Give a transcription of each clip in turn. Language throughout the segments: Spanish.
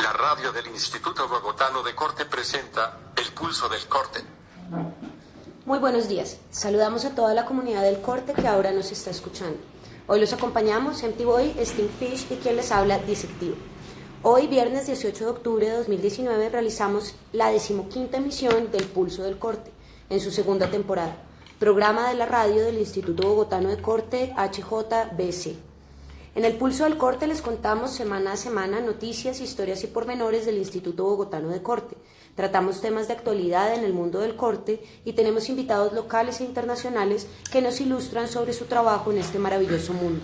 La radio del Instituto Bogotano de Corte presenta El Pulso del Corte. Muy buenos días. Saludamos a toda la comunidad del Corte que ahora nos está escuchando. Hoy los acompañamos Empty Boy, Sting Fish y quien les habla, Disectivo. Hoy, viernes 18 de octubre de 2019, realizamos la 15ª emisión del Pulso del Corte, en su segunda temporada, programa de la radio del Instituto Bogotano de Corte, HJBC. En el Pulso del Corte les contamos semana a semana noticias, historias y pormenores del Instituto Bogotano de Corte. Tratamos temas de actualidad en el mundo del corte y tenemos invitados locales e internacionales que nos ilustran sobre su trabajo en este maravilloso mundo.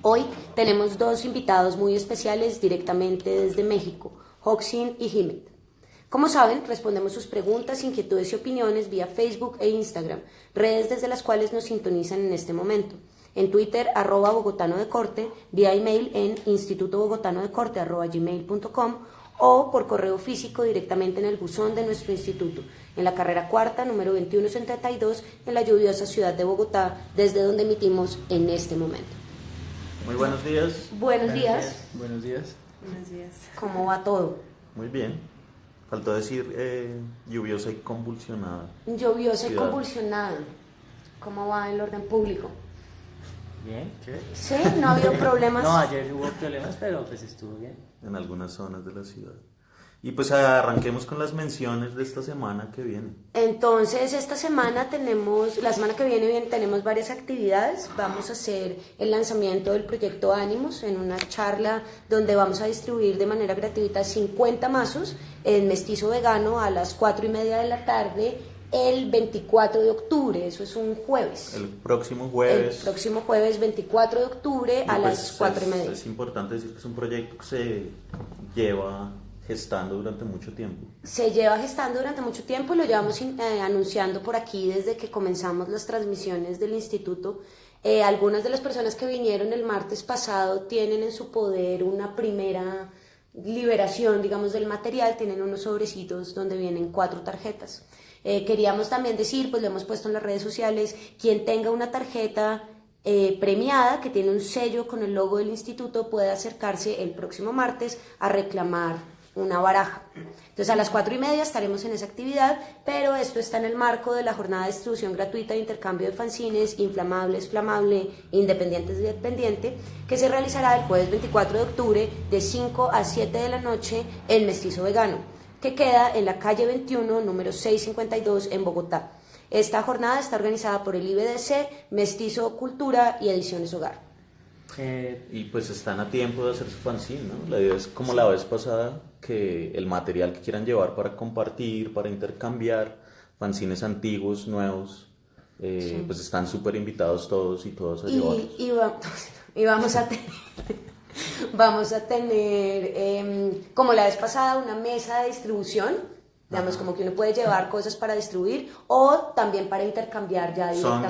Hoy tenemos dos invitados muy especiales directamente desde México, Hoxin y Himet. Como saben, respondemos sus preguntas, inquietudes y opiniones vía Facebook e Instagram, redes desde las cuales nos sintonizan en este momento. En Twitter, @Bogotano de Corte, vía email en institutobogotanodecorte@gmail.com o por correo físico directamente en el buzón de nuestro instituto, en la carrera cuarta, número 2172, en la lluviosa ciudad de Bogotá, desde donde emitimos en este momento. Muy buenos días. Buenos días. Buenos días. Buenos días. ¿Cómo va todo? Muy bien. Faltó decir lluviosa y convulsionada. Lluviosa y Ciudad. convulsionada. ¿Cómo va el orden público? Bien, ¿qué? ¿Sí? ¿No ha habido problemas? No, ayer hubo problemas, pero pues estuvo bien. En algunas zonas de la ciudad. Y pues arranquemos con las menciones de esta semana que viene. Entonces, la semana que viene tenemos varias actividades. Vamos a hacer el lanzamiento del proyecto Ánimos en una charla donde vamos a distribuir de manera gratuita 50 mazos en mestizo vegano a las 4:30 de la tarde el 24 de octubre. Eso es un jueves. El próximo jueves. El próximo jueves 24 de octubre a las 4:30. Es importante decir que es un proyecto que se lleva gestando durante mucho tiempo. Se lleva gestando durante mucho tiempo y lo llevamos anunciando por aquí desde que comenzamos las transmisiones del instituto. Algunas de las personas que vinieron el martes pasado tienen en su poder una primera liberación, digamos, del material. Tienen unos sobrecitos donde vienen 4 tarjetas. Queríamos también decir, pues lo hemos puesto en las redes sociales, quien tenga una tarjeta premiada que tiene un sello con el logo del instituto puede acercarse el próximo martes a reclamar una baraja. Entonces a las 4:30 estaremos en esa actividad, pero esto está en el marco de la jornada de distribución gratuita de intercambio de fanzines inflamables, flamable, independientes y dependiente, que se realizará el jueves 24 de octubre de 5 a 7 de la noche en Mestizo Vegano, que queda en la calle 21, número 652 en Bogotá. Esta jornada está organizada por el IBDC, Mestizo Cultura y Ediciones Hogar. Y pues están a tiempo de hacer su fanzine, ¿no? La idea es como la vez pasada, que el material que quieran llevar para compartir, para intercambiar, fanzines antiguos, nuevos, pues están súper invitados todos y todas a llevarlos. Y vamos a tener, como la vez pasada, una mesa de distribución. Digamos, como que uno puede llevar cosas para distribuir o también para intercambiar ya directamente.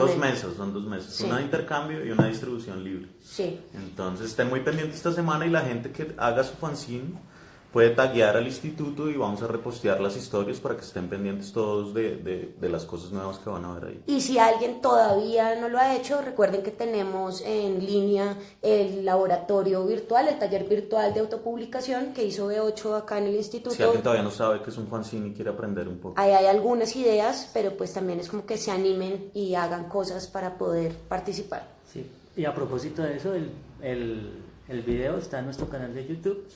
Son dos mesas, Sí. una de intercambio y una de distribución libre. Sí. Entonces estén muy pendientes esta semana y la gente que haga su fanzine puede taguear al instituto y vamos a repostear las historias para que estén pendientes todos de las cosas nuevas que van a ver ahí. Y si alguien todavía no lo ha hecho, recuerden que tenemos en línea el laboratorio virtual, el taller virtual de autopublicación que hizo B8 acá en el instituto. Si alguien todavía no sabe qué es un fanzine y quiere aprender un poco. Ahí hay algunas ideas, pero pues también es como que se animen y hagan cosas para poder participar. Sí. Y a propósito de eso, el video está en nuestro canal de YouTube,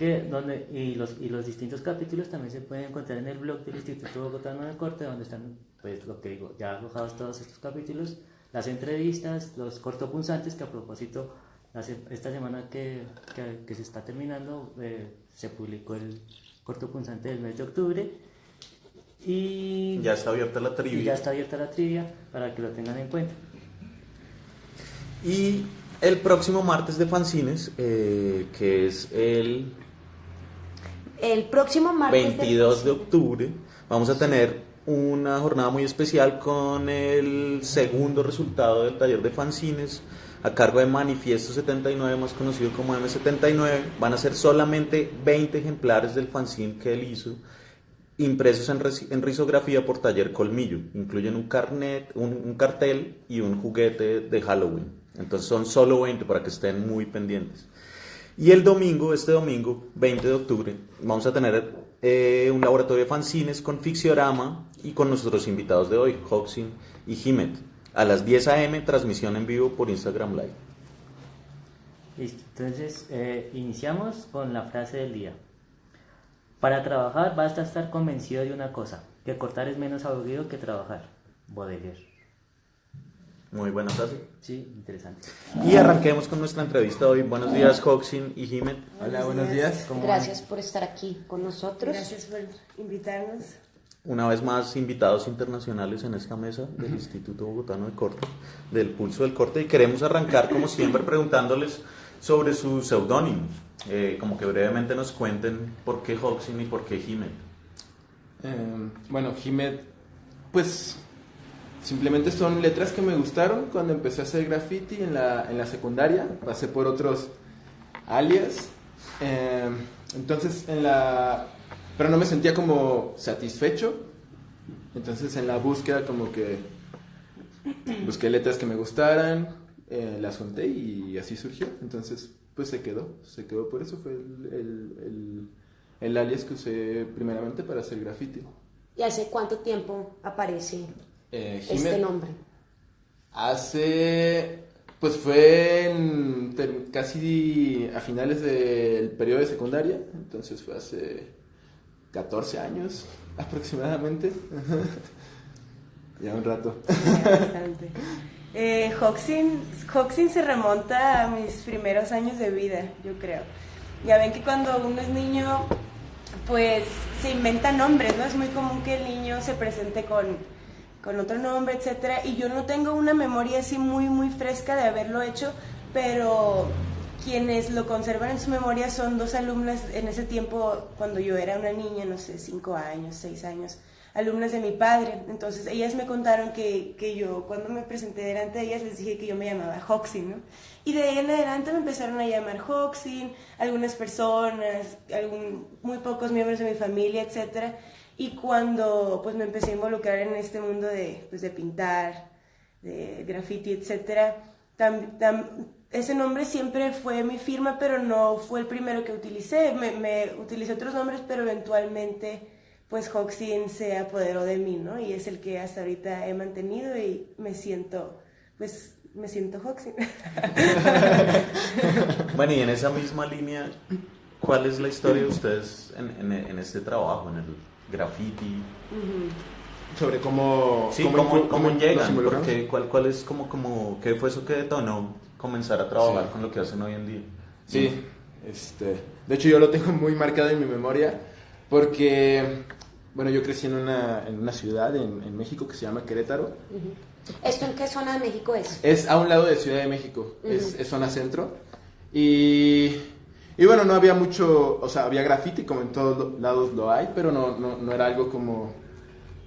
y los distintos capítulos también se pueden encontrar en el blog del Instituto Bogotano de Corte, donde están, pues lo que digo, ya alojados todos estos capítulos, las entrevistas, los cortopunzantes, que a propósito, esta semana que se está terminando, se publicó el cortopunzante del mes de octubre. Y Ya está abierta la trivia. Para que lo tengan en cuenta. Y el próximo martes de fanzines, que es el próximo martes 22 de octubre, vamos a tener una jornada muy especial con el segundo resultado del taller de fanzines a cargo de Manifiesto 79, más conocido como M79. Van a ser solamente 20 ejemplares del fanzine que él hizo, impresos en risografía por Taller Colmillo. Incluyen un cartel y un juguete de Halloween. Entonces son solo 20 para que estén muy pendientes. Y el domingo, este domingo, 20 de octubre, vamos a tener un laboratorio de fanzines con Fixiorama y con nuestros invitados de hoy, Hoxin y Jimet. A las 10 a.m., transmisión en vivo por Instagram Live. Listo, entonces iniciamos con la frase del día. Para trabajar basta estar convencido de una cosa, que cortar es menos aburrido que trabajar. Baudelaire. Muy buena frase. Sí, interesante. Y arranquemos con nuestra entrevista hoy. Buenos días, Hoxin y Jimet. Hola, buenos días. Gracias por estar aquí con nosotros. Gracias por invitarnos. Una vez más, invitados internacionales en esta mesa del Instituto Bogotano de Corte, del Pulso del Corte. Y queremos arrancar, como siempre, preguntándoles sobre sus seudónimos. Como que brevemente nos cuenten por qué Hoxin y por qué Jimet. Bueno, Jimet, pues simplemente son letras que me gustaron cuando empecé a hacer graffiti en la secundaria. Pasé por otros alias. Entonces pero no me sentía como satisfecho. Entonces en la búsqueda como que busqué letras que me gustaran, las junté y así surgió. Entonces pues se quedó por eso. Fue el alias que usé primeramente para hacer graffiti. ¿Y hace cuánto tiempo aparece este Jimet, nombre? Pues fue casi a finales del periodo de secundaria, entonces fue hace 14 años aproximadamente. Ya un rato. Bastante. Hoxin se remonta a mis primeros años de vida, yo creo. Ya ven que cuando uno es niño, pues se inventan nombres, ¿no? Es muy común que el niño se presente con otro nombre, etcétera. Y yo no tengo una memoria así muy, muy fresca de haberlo hecho, pero quienes lo conservan en su memoria son dos alumnas en ese tiempo, cuando yo era una niña, no sé, 5 años, 6 años, alumnas de mi padre. Entonces ellas me contaron que yo, cuando me presenté delante de ellas, les dije que yo me llamaba Hoxin, ¿no? Y de ahí en adelante me empezaron a llamar Hoxin, algunas personas, muy pocos miembros de mi familia, etcétera. Y cuando pues me empecé a involucrar en este mundo de pintar, de graffiti, etcétera, ese nombre siempre fue mi firma, pero no fue el primero que utilicé. Me utilicé otros nombres, pero eventualmente pues Hoxin se apoderó de mí, ¿no? Y es el que hasta ahorita he mantenido y me siento Hoxin. Bueno, y en esa misma línea, ¿cuál es la historia de ustedes en este trabajo, en el graffiti? Sobre cómo... Sí, cómo llegan, porque ¿cuál es qué fue eso que detonó comenzar a trabajar con lo que hacen hoy en día? Sí, de hecho yo lo tengo muy marcado en mi memoria, porque, bueno, yo crecí en una ciudad en México que se llama Querétaro. ¿Esto en qué zona de México es? Es a un lado de Ciudad de México, es zona centro. Y bueno, no había mucho, o sea, había graffiti como en todos lados lo hay, pero no era algo como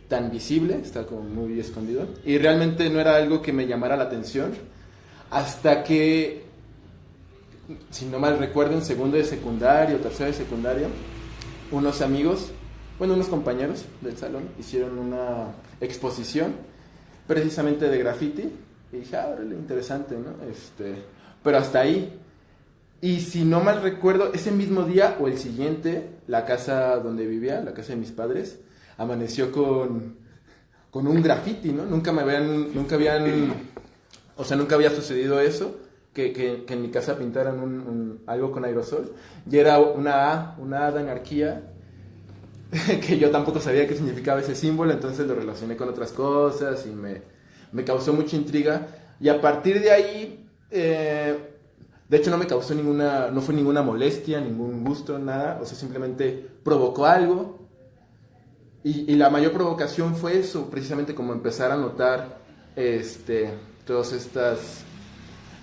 tan visible, está como muy escondido. Y realmente no era algo que me llamara la atención, hasta que, si no mal recuerdo, en segundo de secundaria o tercero de secundaria, unos amigos, bueno, unos compañeros del salón hicieron una exposición precisamente de graffiti, y dije, órale, interesante, ¿no? Pero hasta ahí. Y si no mal recuerdo, ese mismo día o el siguiente, la casa donde vivía, la casa de mis padres, amaneció con un graffiti, ¿no? Nunca había sucedido eso, que en mi casa pintaran algo con aerosol, y era una A de anarquía, que yo tampoco sabía qué significaba ese símbolo, entonces lo relacioné con otras cosas y me causó mucha intriga, y a partir de ahí, de hecho no fue ninguna molestia, ningún gusto, nada, o sea, simplemente provocó algo, y la mayor provocación fue eso, precisamente como empezar a notar todas estas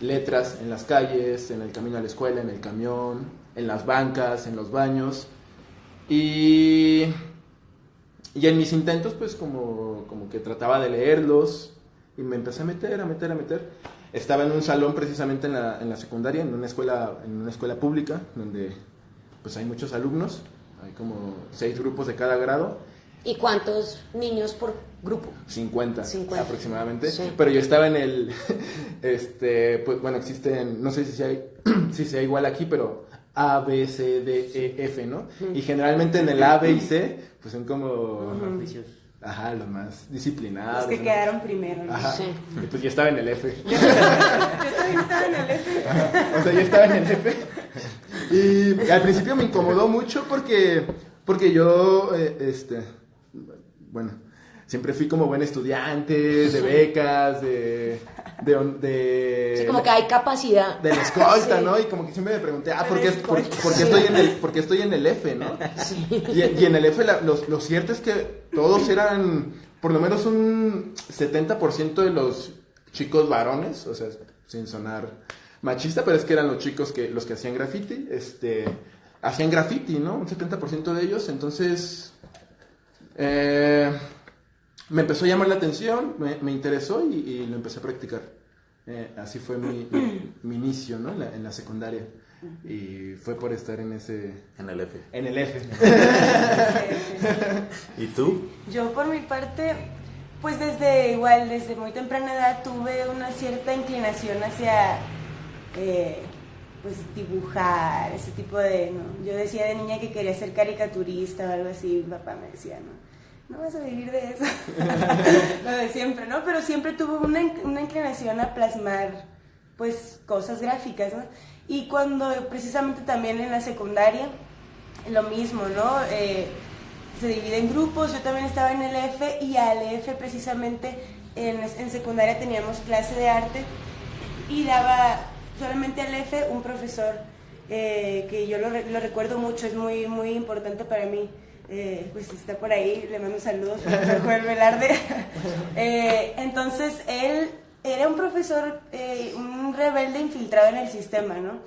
letras en las calles, en el camino a la escuela, en el camión, en las bancas, en los baños. Y en mis intentos, pues como que trataba de leerlos, y me empecé a meter. Estaba en un salón precisamente en la secundaria, en una escuela pública, donde pues hay muchos alumnos, hay como 6 grupos de cada grado. ¿Y cuántos niños por grupo? 50 aproximadamente. Sí. Pero yo estaba en el, pues bueno, existen, no sé si sea, si sea igual aquí, pero A, B, C, D, E, F, ¿no? Y generalmente en el A, B y C, pues son como... Ajá, los más disciplinados. Los que ¿no? quedaron primero, ¿no? Ajá. Sí. Y pues yo estaba en el F. Yo también estaba en el F. Ajá. O sea, yo estaba en el F. Y al principio me incomodó mucho porque yo, bueno, siempre fui como buen estudiante, de becas, de Sí, como que hay capacidad. de la escolta, Sí. ¿no? Y como que siempre me pregunté, De ¿por qué, la escolta. por qué estoy en el F, ¿no? Sí. Y en el F lo cierto es que todos eran, por lo menos un 70% de los chicos varones, o sea, sin sonar machista, pero es que eran los chicos los que hacían graffiti, hacían graffiti, ¿no? Un 70% de ellos, entonces me empezó a llamar la atención, me interesó y lo empecé a practicar. Así fue mi inicio, ¿no? En la secundaria. Y fue por estar en En el F. en el F. ¿Y tú? Yo por mi parte, pues desde muy temprana edad tuve una cierta inclinación hacia pues dibujar, ese tipo de, ¿no? Yo decía de niña que quería ser caricaturista o algo así, mi papá me decía, no vas a vivir de eso, lo de siempre, ¿no? Pero siempre tuve una inclinación a plasmar, pues, cosas gráficas, ¿no? Y cuando precisamente también en la secundaria, lo mismo, ¿no? Se divide en grupos, yo también estaba en el F y al F precisamente en secundaria teníamos clase de arte y daba solamente al F un profesor que yo lo recuerdo mucho, es muy, muy importante para mí. Pues está por ahí, le mando saludos al profesor Joel Velarde. Entonces él era un profesor, un rebelde infiltrado en el sistema, ¿no?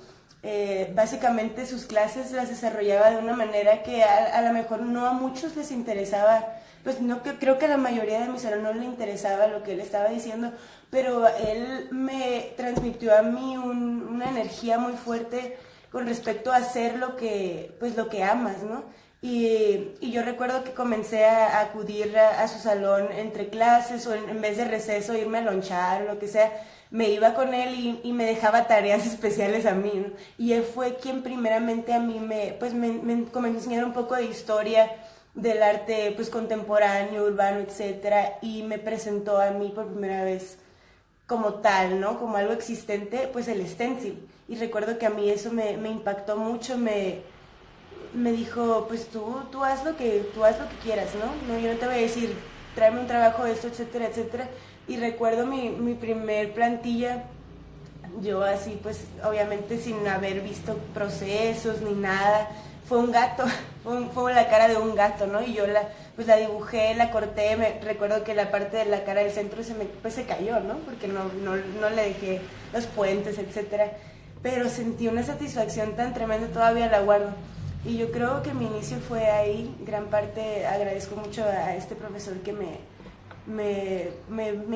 Básicamente sus clases las desarrollaba de una manera que a lo mejor no a muchos les interesaba, pues no, creo que a la mayoría de mis alumnos no le interesaba lo que él estaba diciendo, pero él me transmitió a mí una energía muy fuerte con respecto a hacer lo que amas, ¿no? Y yo recuerdo que comencé a acudir a su salón entre clases o en vez de receso irme a lonchar o lo que sea, me iba con él y me dejaba tareas especiales a mí, ¿no? Y él fue quien primeramente a mí me comenzó a enseñar un poco de historia del arte pues contemporáneo, urbano, etcétera, y me presentó a mí por primera vez como tal, ¿no? Como algo existente, pues el stencil. Y recuerdo que a mí eso me impactó mucho, me dijo, pues tú haz lo que quieras, ¿no? No, yo no te voy a decir, tráeme un trabajo de esto, etcétera, etcétera. Y recuerdo mi primer plantilla, yo así, pues, obviamente sin haber visto procesos ni nada, fue un gato, fue la cara de un gato, ¿no? Y yo la dibujé, la corté, recuerdo que la parte de la cara del centro se cayó, ¿no? Porque no le dejé los puentes, etcétera. Pero sentí una satisfacción tan tremenda, todavía la guardo. Y yo creo que mi inicio fue ahí, gran parte agradezco mucho a este profesor que me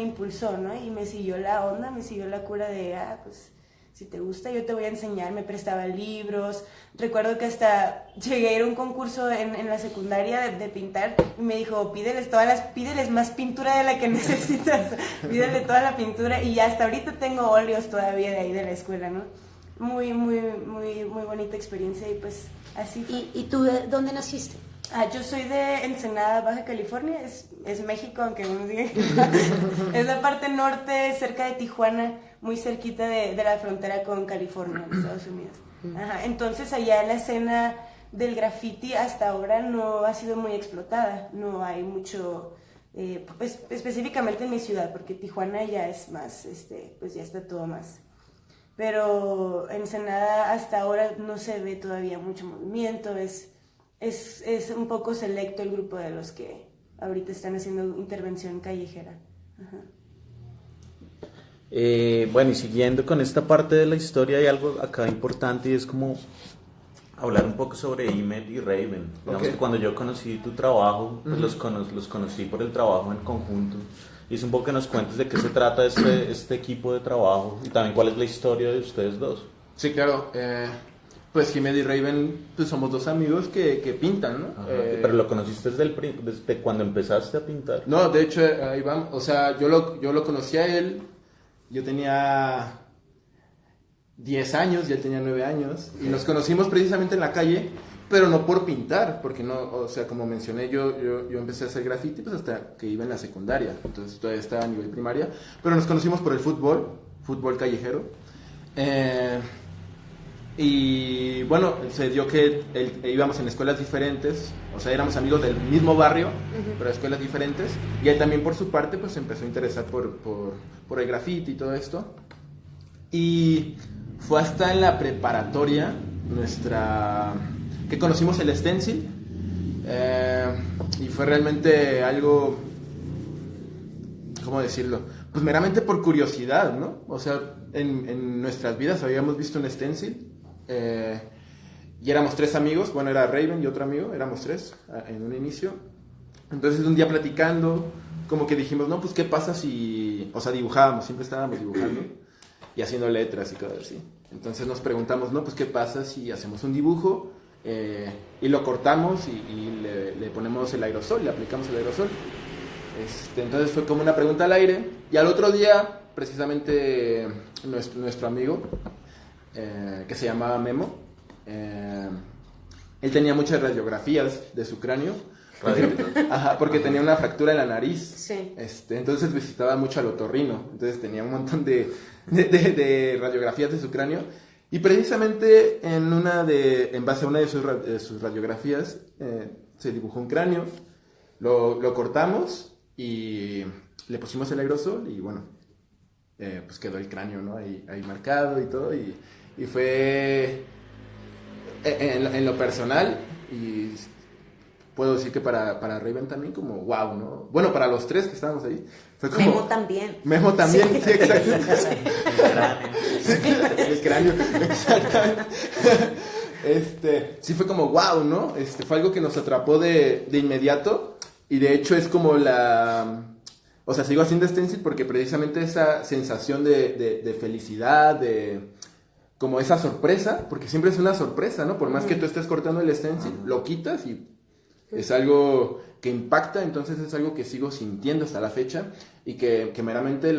impulsó, ¿no? Y me siguió la onda, me siguió la cura de, pues, si te gusta yo te voy a enseñar, me prestaba libros. Recuerdo que hasta llegué a ir a un concurso en la secundaria de pintar y me dijo, pídeles más pintura de la que necesitas, pídele toda la pintura, y hasta ahorita tengo óleos todavía de ahí de la escuela, ¿no? Muy, muy, muy, muy bonita experiencia y pues así fue. ¿Y tú de dónde naciste? Yo soy de Ensenada, Baja California, es México, aunque uno diga que es la parte norte, cerca de Tijuana, muy cerquita de la frontera con California, en Estados Unidos. Ajá, entonces allá la escena del graffiti hasta ahora no ha sido muy explotada, no hay mucho, pues, específicamente en mi ciudad, porque Tijuana ya es más, pues ya está todo más. Pero en Ensenada hasta ahora no se ve todavía mucho movimiento, es un poco selecto el grupo de los que ahorita están haciendo intervención callejera. Ajá. Bueno, y siguiendo con esta parte de la historia, hay algo acá importante y es como hablar un poco sobre Imet y Raven. Digamos que cuando yo conocí tu trabajo, pues los conocí por el trabajo en conjunto. Y es un poco que nos cuentes de qué se trata este equipo de trabajo y también cuál es la historia de ustedes dos. Sí, claro. pues Jiménez y Raven, pues somos dos amigos que pintan, ¿no? Ajá. Pero lo conociste desde cuando empezaste a pintar. No, de hecho, ahí vamos, o sea, yo lo conocí a él, yo tenía 10 años, ya tenía 9 años, y nos conocimos precisamente en la calle, pero no por pintar, porque no, o sea, como mencioné, yo empecé a hacer graffiti pues hasta que iba en la secundaria, entonces todavía estaba a nivel primaria, pero nos conocimos por el fútbol callejero, y bueno, se dio que íbamos en escuelas diferentes, o sea, éramos amigos del mismo barrio, pero escuelas diferentes, y él también por su parte pues se empezó a interesar por el graffiti y todo esto, y fue hasta en la preparatoria que conocimos el stencil, y fue realmente algo, ¿cómo decirlo? Pues meramente por curiosidad, ¿no? O sea, en nuestras vidas habíamos visto un stencil, y éramos 3 amigos, bueno, era Raven y otro amigo, éramos 3 en un inicio. Entonces un día platicando, como que dijimos, no, pues qué pasa si, o sea, dibujábamos, siempre estábamos dibujando y haciendo letras y cosas así. Entonces nos preguntamos, no, pues qué pasa si hacemos un dibujo y lo cortamos y le ponemos el aerosol, le aplicamos el aerosol. Entonces fue como una pregunta al aire, y al otro día, precisamente, nuestro amigo, que se llamaba Memo, él tenía muchas radiografías de su cráneo, porque tenía una fractura en la nariz. Sí. Entonces visitaba mucho al otorrino, entonces tenía un montón de radiografías de su cráneo, y precisamente en base a una de sus radiografías se dibujó un cráneo, lo cortamos y le pusimos el aerosol y bueno, pues quedó el cráneo, ¿no? ahí marcado y todo, y fue en lo personal, y puedo decir que para Raven también como wow, ¿no? Bueno, para los 3 que estábamos ahí fue como... Memo también, sí, exacto. El cráneo, exactamente. Sí fue como wow, ¿no? Fue algo que nos atrapó de inmediato, y de hecho es como o sea, sigo haciendo stencil porque precisamente esa sensación de felicidad, como esa sorpresa, porque siempre es una sorpresa, ¿no? Por más que tú estés cortando el stencil, lo quitas y es algo que impacta, entonces es algo que sigo sintiendo hasta la fecha, y que meramente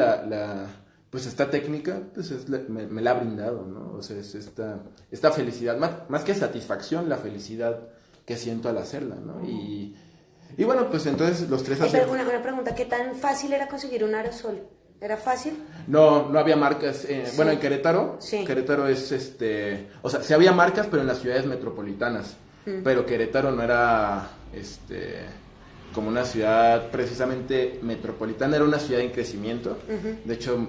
pues esta técnica pues me la ha brindado, ¿no? O sea, es esta felicidad, más que satisfacción, la felicidad que siento al hacerla, ¿no? Y bueno, pues entonces los 3 hacemos... Una pregunta, ¿qué tan fácil era conseguir un aerosol? ¿Era fácil? No había marcas. Sí. Bueno, en Querétaro, sí. Querétaro es o sea, sí había marcas, pero en las ciudades metropolitanas. Pero Querétaro no era como una ciudad precisamente metropolitana, era una ciudad en crecimiento. De hecho,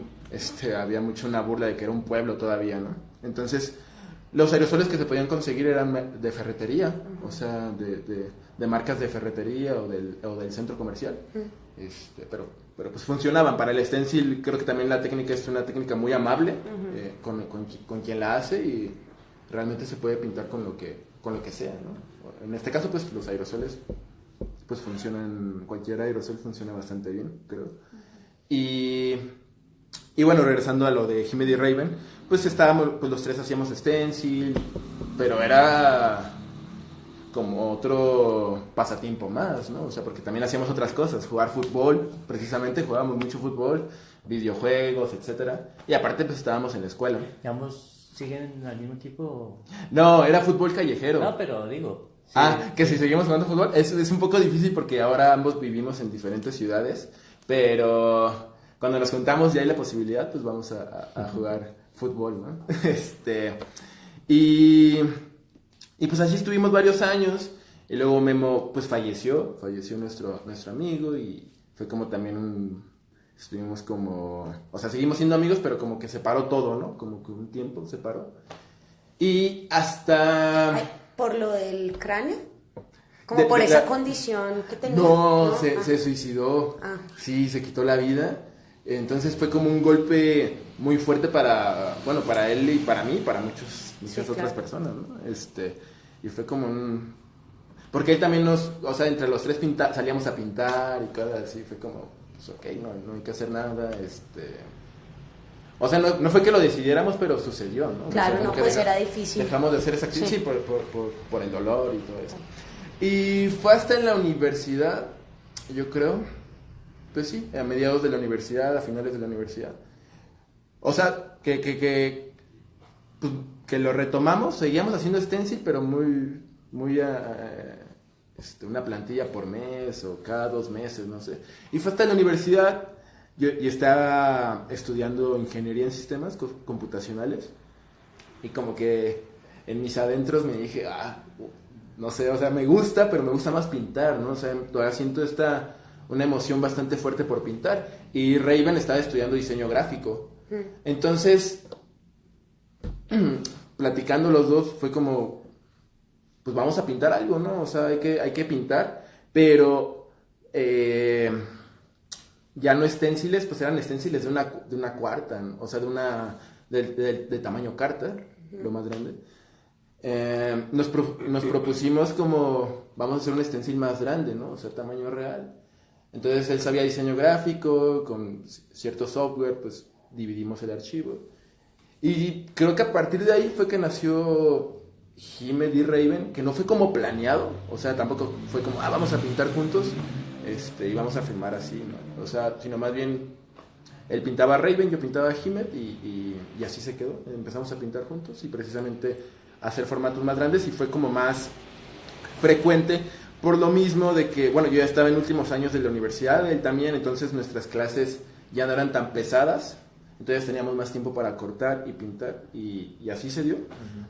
había mucho una burla de que era un pueblo todavía, ¿no? Entonces, los aerosoles que se podían conseguir eran de ferretería, o sea, de marcas de ferretería o del centro comercial. Pero pues funcionaban. Para el stencil creo que también la técnica es una técnica muy amable con quien la hace, y realmente se puede pintar con lo que sea, ¿no? En este caso pues los aerosoles pues funcionan, cualquier aerosol funciona bastante bien, creo. Y bueno, regresando a lo de Jiménez y Raven, pues los 3 hacíamos stencil, pero era como otro pasatiempo más, ¿no? O sea, porque también hacíamos otras cosas, jugar fútbol, precisamente jugábamos mucho fútbol, videojuegos, etcétera, y aparte pues estábamos en la escuela. ¿Ambos siguen al mismo tipo? No, era fútbol callejero. No, pero digo... Sí, que si seguimos jugando fútbol, es un poco difícil porque ahora ambos vivimos en diferentes ciudades, pero cuando nos juntamos y hay la posibilidad, pues vamos a jugar fútbol, ¿no? Y pues así estuvimos varios años, y luego Memo pues falleció nuestro amigo, y fue como también estuvimos como, o sea, seguimos siendo amigos, pero como que se paró todo, ¿no? Como que un tiempo se paró. Y hasta... ¿Por lo del cráneo? Como por esa condición que tenía. No, se suicidó. Sí, se quitó la vida. Entonces fue como un golpe muy fuerte para él y para mí, para muchas otras personas, ¿no? Y fue como porque él también o sea, entre los 3 salíamos a pintar y cosas así, fue como, pues ok, no hay que hacer nada, O sea, no fue que lo decidiéramos, pero sucedió, ¿no? Claro, o sea, no, pues era difícil. Dejamos de hacer esa actividad, Sí. sí, por el dolor y todo eso. Y fue hasta en la universidad, yo creo, pues sí, a mediados de la universidad, a finales de la universidad. O sea, que lo retomamos, seguíamos haciendo stencil, pero muy una plantilla por mes o cada 2 meses, no sé. Y fue hasta la universidad, yo estaba estudiando ingeniería en sistemas computacionales y como que en mis adentros me dije, no sé, o sea, me gusta, pero me gusta más pintar, ¿no? O sea, todavía siento una emoción bastante fuerte por pintar. Y Raven estaba estudiando diseño gráfico. Entonces, platicando los dos, fue como, pues vamos a pintar algo, ¿no? O sea, hay que pintar, pero ya no stenciles, pues eran stenciles de una cuarta, ¿no? O sea, de tamaño carta, lo más grande. Nos propusimos como, vamos a hacer un stencil más grande, ¿no? O sea, tamaño real. Entonces él sabía diseño gráfico, con cierto software, pues dividimos el archivo. Y creo que a partir de ahí fue que nació Jiménez y Raven, que no fue como planeado, o sea, tampoco fue como, vamos a pintar juntos, y vamos a filmar así, ¿no? O sea, sino más bien, él pintaba a Raven, yo pintaba a Jiménez, y así se quedó. Empezamos a pintar juntos y precisamente a hacer formatos más grandes, y fue como más frecuente, por lo mismo de que, bueno, yo ya estaba en últimos años de la universidad, él también, entonces nuestras clases ya no eran tan pesadas, entonces teníamos más tiempo para cortar y pintar, y así se dio,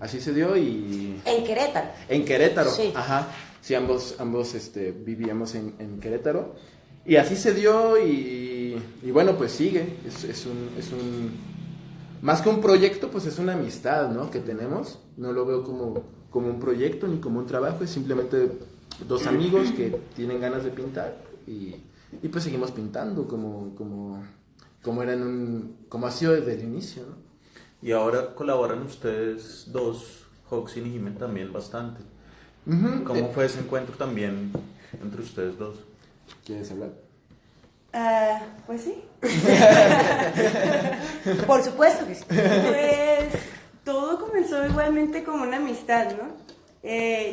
así se dio. Y En Querétaro. en Querétaro, Sí. ajá, sí, ambos vivíamos en Querétaro, y así se dio, y bueno, pues sigue, es un más que un proyecto, pues es una amistad, ¿no? Que tenemos, no lo veo como un proyecto ni como un trabajo, es simplemente 2 amigos que tienen ganas de pintar, y pues seguimos pintando como ha sido desde el inicio, ¿no? Y ahora colaboran ustedes dos, Hoxin y Jimen, también bastante. ¿Cómo fue ese encuentro también entre ustedes dos? ¿Quieres hablar? Pues sí. Por supuesto que sí. Pues todo comenzó igualmente como una amistad, ¿no?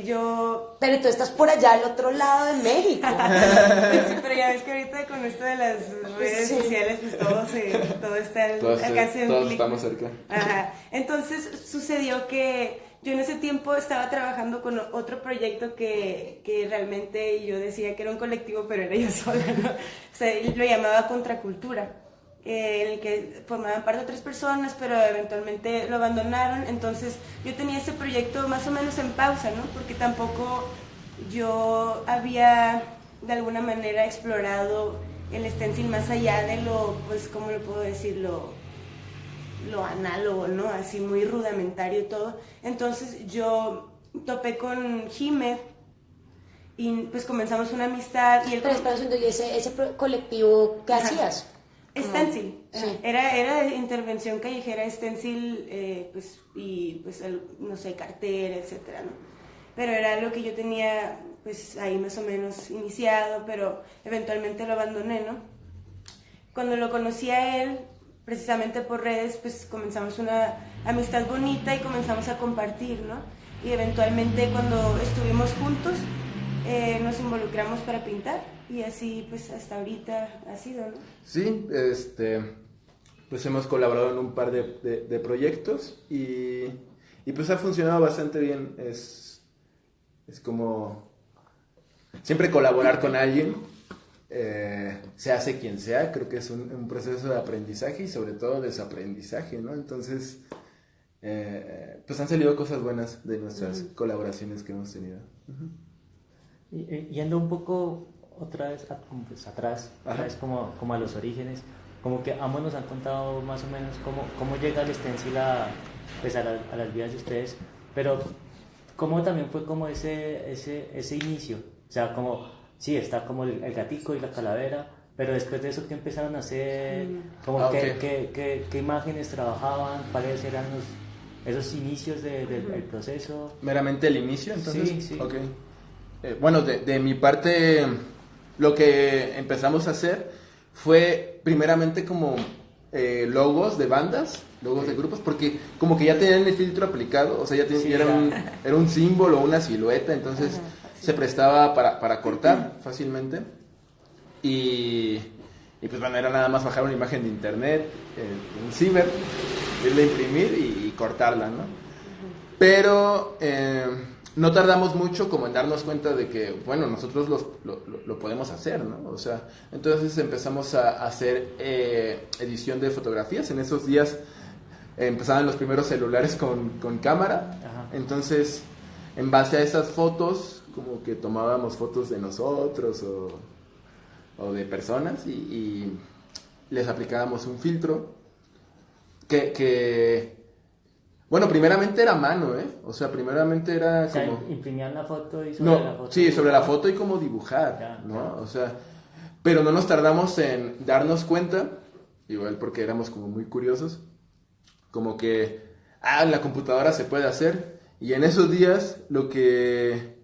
Yo... Pero tú estás por allá al otro lado de México. Sí, pero ya ves que ahorita con esto de las redes Sí. sociales, pues todo está al alcance de un Todos clic. estamos cerca. Ajá. Entonces sucedió que yo en ese tiempo estaba trabajando con otro proyecto que realmente yo decía que era un colectivo, pero era yo sola, ¿no? O sea, lo llamaba Contracultura, en el que formaban parte de 3 personas, pero eventualmente lo abandonaron. Entonces yo tenía ese proyecto más o menos en pausa, ¿no? Porque tampoco yo había de alguna manera explorado el stencil más allá de lo, pues, ¿cómo lo puedo decir? Lo análogo, ¿no? Así muy rudimentario todo. Entonces yo topé con Jiménez y pues comenzamos una amistad. Y él Pero espera un segundo, ¿y ese colectivo qué Ajá. hacías? stencil. Sí. Era de intervención callejera, stencil, no sé, cartera, etcétera, ¿no? Pero era algo que yo tenía, pues, ahí más o menos iniciado, pero eventualmente lo abandoné, ¿no? Cuando lo conocí a él, precisamente por redes, pues comenzamos una amistad bonita y comenzamos a compartir, ¿no? Y eventualmente cuando estuvimos juntos, nos involucramos para pintar, y así pues hasta ahorita ha sido, ¿no? Sí, pues hemos colaborado en un par de proyectos, y pues ha funcionado bastante bien. Es como siempre colaborar con alguien, se hace quien sea. Creo que es un proceso de aprendizaje y sobre todo desaprendizaje, ¿no? Entonces, pues han salido cosas buenas de nuestras colaboraciones que hemos tenido. Y yendo un poco otra vez atrás como a los orígenes, como que ambos nos han contado más o menos cómo llega el stencil a las vidas de ustedes, pero cómo también fue como ese inicio, o sea, como, sí, está como el gatico y la calavera, pero después de eso, ¿qué empezaron a hacer? Como Okay. ¿qué imágenes trabajaban? ¿Cuáles eran esos inicios del proceso? Meramente el inicio, entonces. Sí, sí. Ok. Bueno, de mi parte, lo que empezamos a hacer fue primeramente como logos de bandas, logos de grupos, porque como que ya tenían el filtro aplicado, o sea, Sí, era un símbolo, una silueta, entonces se prestaba para cortar fácilmente. Y pues bueno, era nada más bajar una imagen de internet, un ciber, irla a imprimir y cortarla, ¿no? Pero no tardamos mucho como en darnos cuenta de que, bueno, nosotros lo podemos hacer, ¿no? O sea, entonces empezamos a hacer edición de fotografías. En esos días empezaban los primeros celulares con cámara. Ajá. Entonces, en base a esas fotos, como que tomábamos fotos de nosotros o de personas y les aplicábamos un filtro que bueno, primeramente era a mano, ¿eh? O sea, primeramente era O sea, como... imprimían la foto y sobre la foto. Sí, sobre la foto y como dibujar, Ya, ¿no? ya. O sea, pero no nos tardamos en darnos cuenta, igual porque éramos como muy curiosos, como que, en la computadora se puede hacer, y en esos días lo que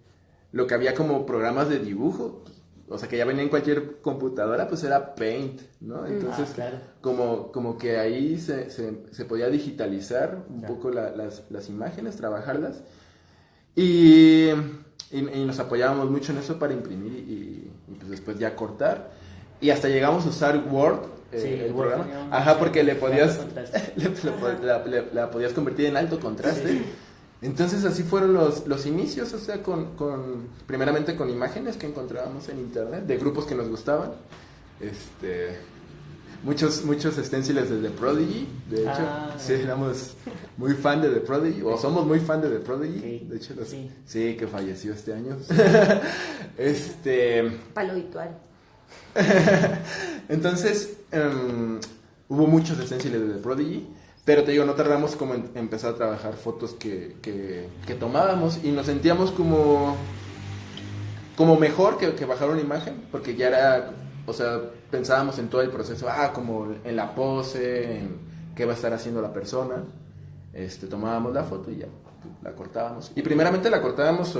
había como programas de dibujo, o sea, que ya venía en cualquier computadora, pues era Paint, ¿no? Entonces, claro. como que ahí se podía digitalizar un Ya. poco las imágenes, trabajarlas, y nos apoyábamos mucho en eso para imprimir y pues después ya cortar, y hasta llegamos a usar Word, Sí, el Word programa, tenía un- ajá, porque le podías, alto contraste. la podías convertir en alto contraste. Sí. Entonces así fueron los inicios, o sea, primeramente con imágenes que encontrábamos en internet, de grupos que nos gustaban, muchos stenciles de The Prodigy, de hecho, sí, éramos muy fan de The Prodigy, o somos muy fan de The Prodigy, Sí, de hecho, sí. sí, que falleció este año. Para lo habitual. Entonces, hubo muchos stenciles de The Prodigy, pero te digo, no tardamos como en empezar a trabajar fotos que tomábamos y nos sentíamos como mejor que bajar una imagen, porque ya era, o sea, pensábamos en todo el proceso, como en la pose, en qué va a estar haciendo la persona, tomábamos la foto y ya, la cortábamos. Y primeramente la cortábamos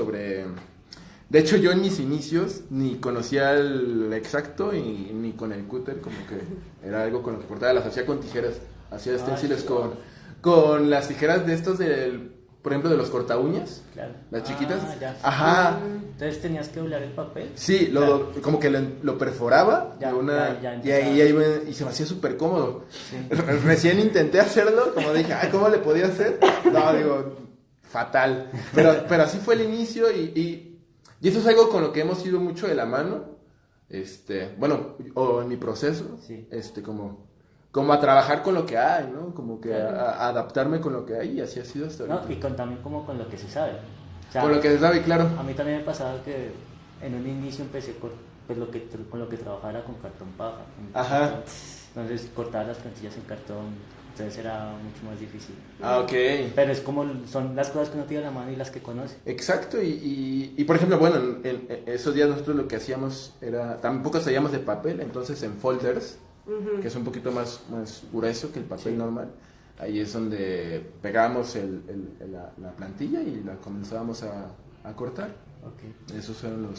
de hecho, yo en mis inicios ni conocía el exacto y ni con el cúter, como que era algo con lo que cortaba, las hacía con tijeras, hacía stenciles con las tijeras de estos por ejemplo, de los corta uñas, Claro. las chiquitas. Ya. Ajá. Entonces tenías que doblar el papel. Sí, Claro. como que lo perforaba Ya, ya y ahí se me hacía súper cómodo. Recién intenté hacerlo, como dije, ¿cómo le podía hacer? No, digo, fatal. Pero así fue el inicio y eso es algo con lo que hemos ido mucho de la mano. Bueno, o en mi proceso, Sí. como a trabajar con lo que hay, ¿no? Como que a adaptarme con lo que hay y así ha sido hasta ahorita. No, y también como con lo que se sabe. O sea, Con lo que se sabe, claro. a mí también me pasaba que en un inicio empecé con lo que trabajara con cartón paja. Ajá. Entonces cortaba las plantillas en cartón, entonces era mucho más difícil. Ok. Pero es como son las cosas que uno tiene a la mano y las que conoce. Exacto, y por ejemplo, bueno, en esos días nosotros lo que hacíamos era, tampoco salíamos de papel, entonces en folders, que es un poquito más grueso que el papel normal, ahí es donde pegábamos la plantilla y la comenzábamos a cortar. Okay. Esos fueron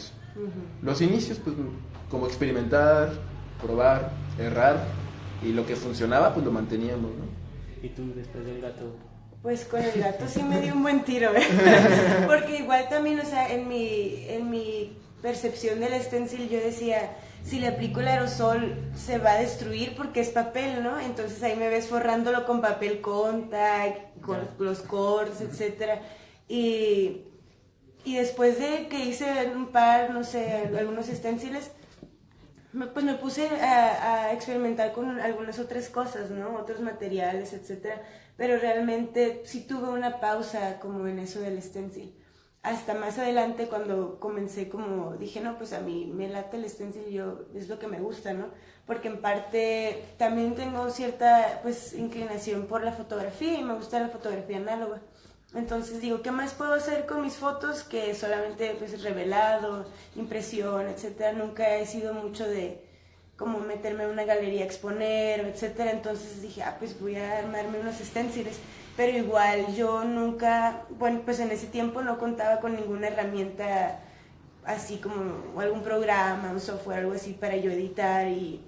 los inicios, pues como experimentar, probar, errar, y lo que funcionaba pues lo manteníamos, ¿no? ¿Y tú después del gato? Pues con el gato sí me dio un buen tiro, ¿eh? Porque igual también, o sea, en mi percepción del stencil yo decía, si le aplico el aerosol se va a destruir porque es papel, ¿no? Entonces ahí me ves forrándolo con papel contact, con los cores, etcétera. Y después de que hice un par, no sé, algunos stenciles, pues me puse a experimentar con algunas otras cosas, ¿no? Otros materiales, etcétera. Pero realmente sí tuve una pausa como en eso del stencil. Hasta más adelante cuando comencé como dije, no, pues a mí me late el stencil, es lo que me gusta, ¿no? Porque en parte también tengo cierta pues inclinación por la fotografía y me gusta la fotografía análoga. Entonces digo, ¿qué más puedo hacer con mis fotos que solamente pues revelado, impresión, etcétera? Nunca he sido mucho de como meterme en una galería a exponer, etcétera. Entonces dije, pues voy a armarme unos stenciles. Pero igual yo nunca, bueno, pues en ese tiempo no contaba con ninguna herramienta así como algún programa, un software, algo así para yo editar y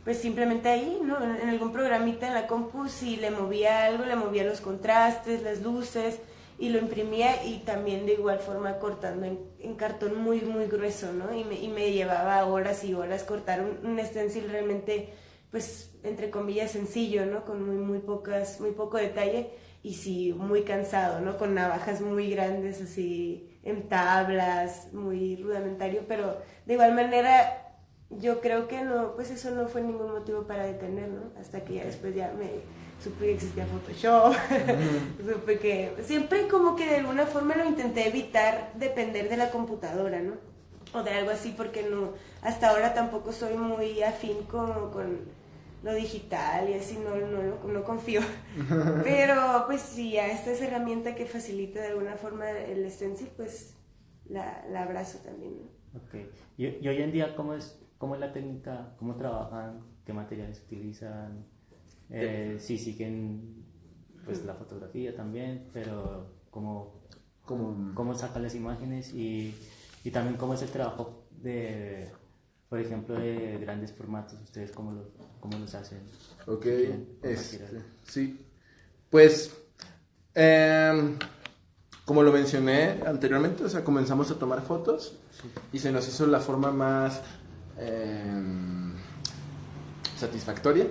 pues simplemente ahí, ¿no? En algún programita en la compu, si le movía algo, le movía los contrastes, las luces, y lo imprimía, y también de igual forma cortando en cartón muy, muy grueso, ¿no? Y me llevaba horas y horas cortar un stencil realmente, pues, entre comillas, sencillo, ¿no? Con muy poco detalle, y sí, muy cansado, ¿no? Con navajas muy grandes, así, en tablas, muy rudimentario, pero de igual manera yo creo que no, pues eso no fue ningún motivo para detener, ¿no? Hasta que ya después ya me supe que existía Photoshop, supe que siempre como que de alguna forma lo intenté evitar depender de la computadora, ¿no? O de algo así, porque no, hasta ahora tampoco soy muy afín con lo digital y así, no confío. Pero pues si ya esta es herramienta que facilita de alguna forma el stencil, pues la abrazo también, ¿no? Ok. Y hoy en día, ¿cómo es la técnica? ¿Cómo trabajan? ¿Qué materiales utilizan? Sí siguen pues la fotografía también, pero ¿cómo sacan las imágenes? Y también cómo es el trabajo de, por ejemplo, de grandes formatos. ¿Ustedes cómo los hacen? Ok, sí. Pues, como lo mencioné anteriormente, o sea, comenzamos a tomar fotos y se nos hizo la forma más satisfactoria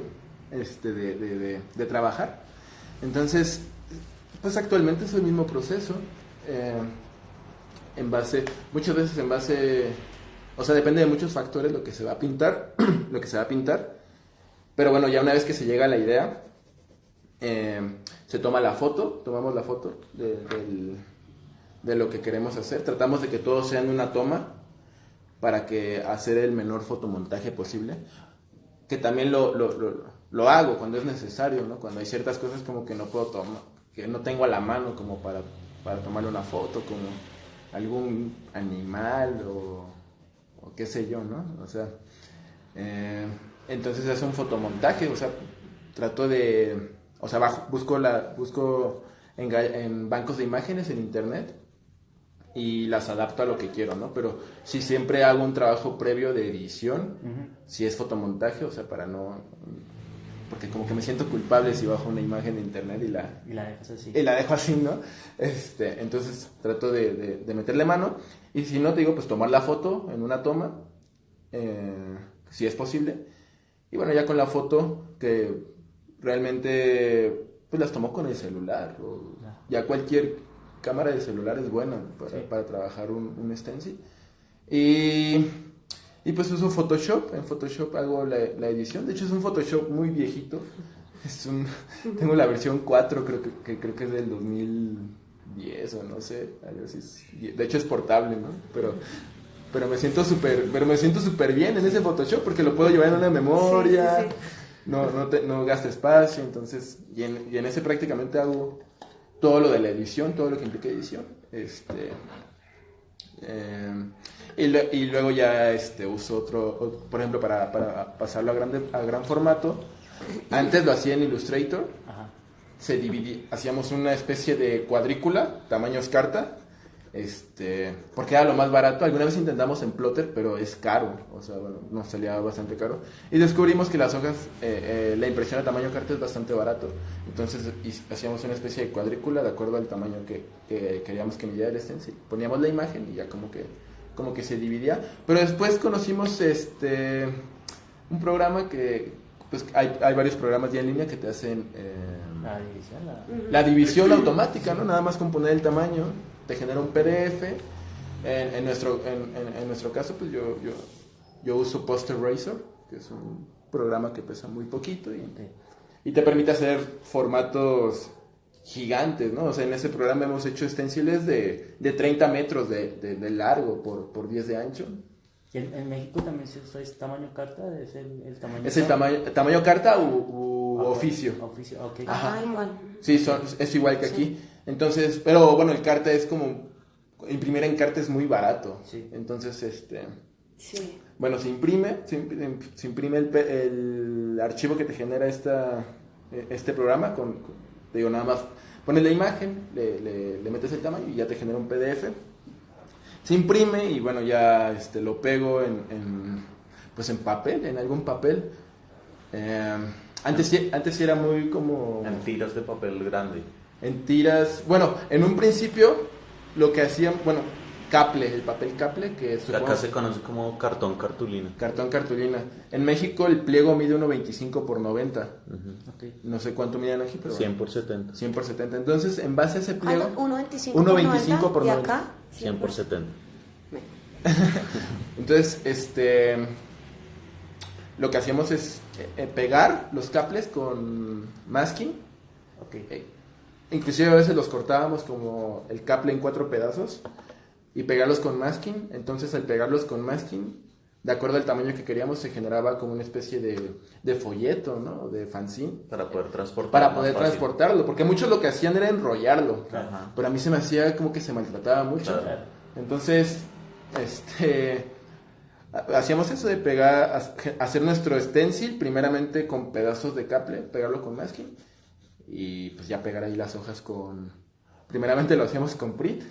de trabajar. Entonces, pues actualmente es el mismo proceso, muchas veces en base, o sea, depende de muchos factores lo que se va a pintar, pero bueno, ya una vez que se llega a la idea, se tomamos la foto de lo que queremos hacer, tratamos de que todo sea en una toma para que hacer el menor fotomontaje posible, que también lo hago cuando es necesario, ¿no? Cuando hay ciertas cosas como que no puedo tomar, que no tengo a la mano como para tomarle una foto, como algún animal o qué sé yo, ¿no? O sea, entonces hace un fotomontaje, o sea, trato de, o sea, busco en bancos de imágenes en internet y las adapto a lo que quiero, ¿no? Pero sí siempre hago un trabajo previo de edición, si es fotomontaje, o sea, para no, porque como que me siento culpable si bajo una imagen de internet y la dejas así. Y la dejo así, ¿no? Entonces trato de meterle mano, y si no, te digo, pues tomar la foto en una toma, si es posible, y bueno, ya con la foto, que realmente pues las tomo con el celular, o ya cualquier cámara de celular es buena para trabajar un stencil, y pues uso Photoshop. En Photoshop hago la edición. De hecho es un Photoshop muy viejito, tengo la versión 4, creo que es del 2010 o no sé, algo así. De hecho es portable, ¿no? Pero me siento súper bien en ese Photoshop, porque lo puedo llevar en una memoria, sí. No gasta espacio, entonces, y en ese prácticamente hago todo lo de la edición, todo lo que implica edición, y luego ya uso otro, por ejemplo, para pasarlo a gran formato. Antes lo hacía en Illustrator. Ajá. Hacíamos una especie de cuadrícula, tamaños carta, porque era lo más barato. Alguna vez intentamos en Plotter, pero es caro, o sea, bueno, nos salía bastante caro, y descubrimos que las hojas, la impresión a tamaño carta es bastante barato. Entonces hacíamos una especie de cuadrícula de acuerdo al tamaño que queríamos que midiera el stencil, poníamos la imagen y ya como que se dividía. Pero después conocimos un programa que, pues hay varios programas ya en línea que te hacen la división automática, ¿no? Nada más con poner el tamaño te genera un PDF. En nuestro caso, pues yo uso Poster Razor, que es un programa que pesa muy poquito y te permite hacer formatos gigantes, ¿no? O sea, en ese programa hemos hecho stenciles de 30 metros de largo por 10 de ancho. ¿Y en México también se usa tamaño carta? ¿Es el tamaño? Es el tamaño carta u oficio. Oficio, ok. Ajá. Sí, es igual que aquí. Entonces, pero bueno, el carta es como, imprimir en carta es muy barato. Sí. Entonces, sí. Bueno, se imprime el archivo que te genera este programa te digo, nada más pones la imagen, le metes el tamaño y ya te genera un PDF. Se imprime y bueno, ya lo pego en papel, en algún papel. Antes sí era muy como... En tiras de papel grande. En tiras... Bueno, en un principio lo que hacían... Bueno, caple, el papel caple, que Que acá se conoce como cartón cartulina. cartón cartulina. En México el pliego mide 1.25 por 90. Ok. No sé cuánto mide en México, pero 100 por 70. 100 por 70. Entonces, en base a ese pliego... 1.25 1.25 por y 90. acá 100 por 70. Entonces, lo que hacíamos es pegar los caples con masking. Ok. Inclusive a veces los cortábamos como el caple en 4 pedazos y pegarlos con masking. Entonces, al pegarlos con masking, de acuerdo al tamaño que queríamos, se generaba como una especie de folleto, ¿no? De fanzine. Para poder transportarlo. Para poder transportarlo, porque muchos lo que hacían era enrollarlo. Ajá. Pero a mí se me hacía como que se maltrataba mucho. Claro. Entonces, hacíamos eso de pegar, hacer nuestro stencil, primeramente con pedazos de caple, pegarlo con masking, y pues ya pegar ahí las hojas con... Primeramente lo hacíamos con Prit,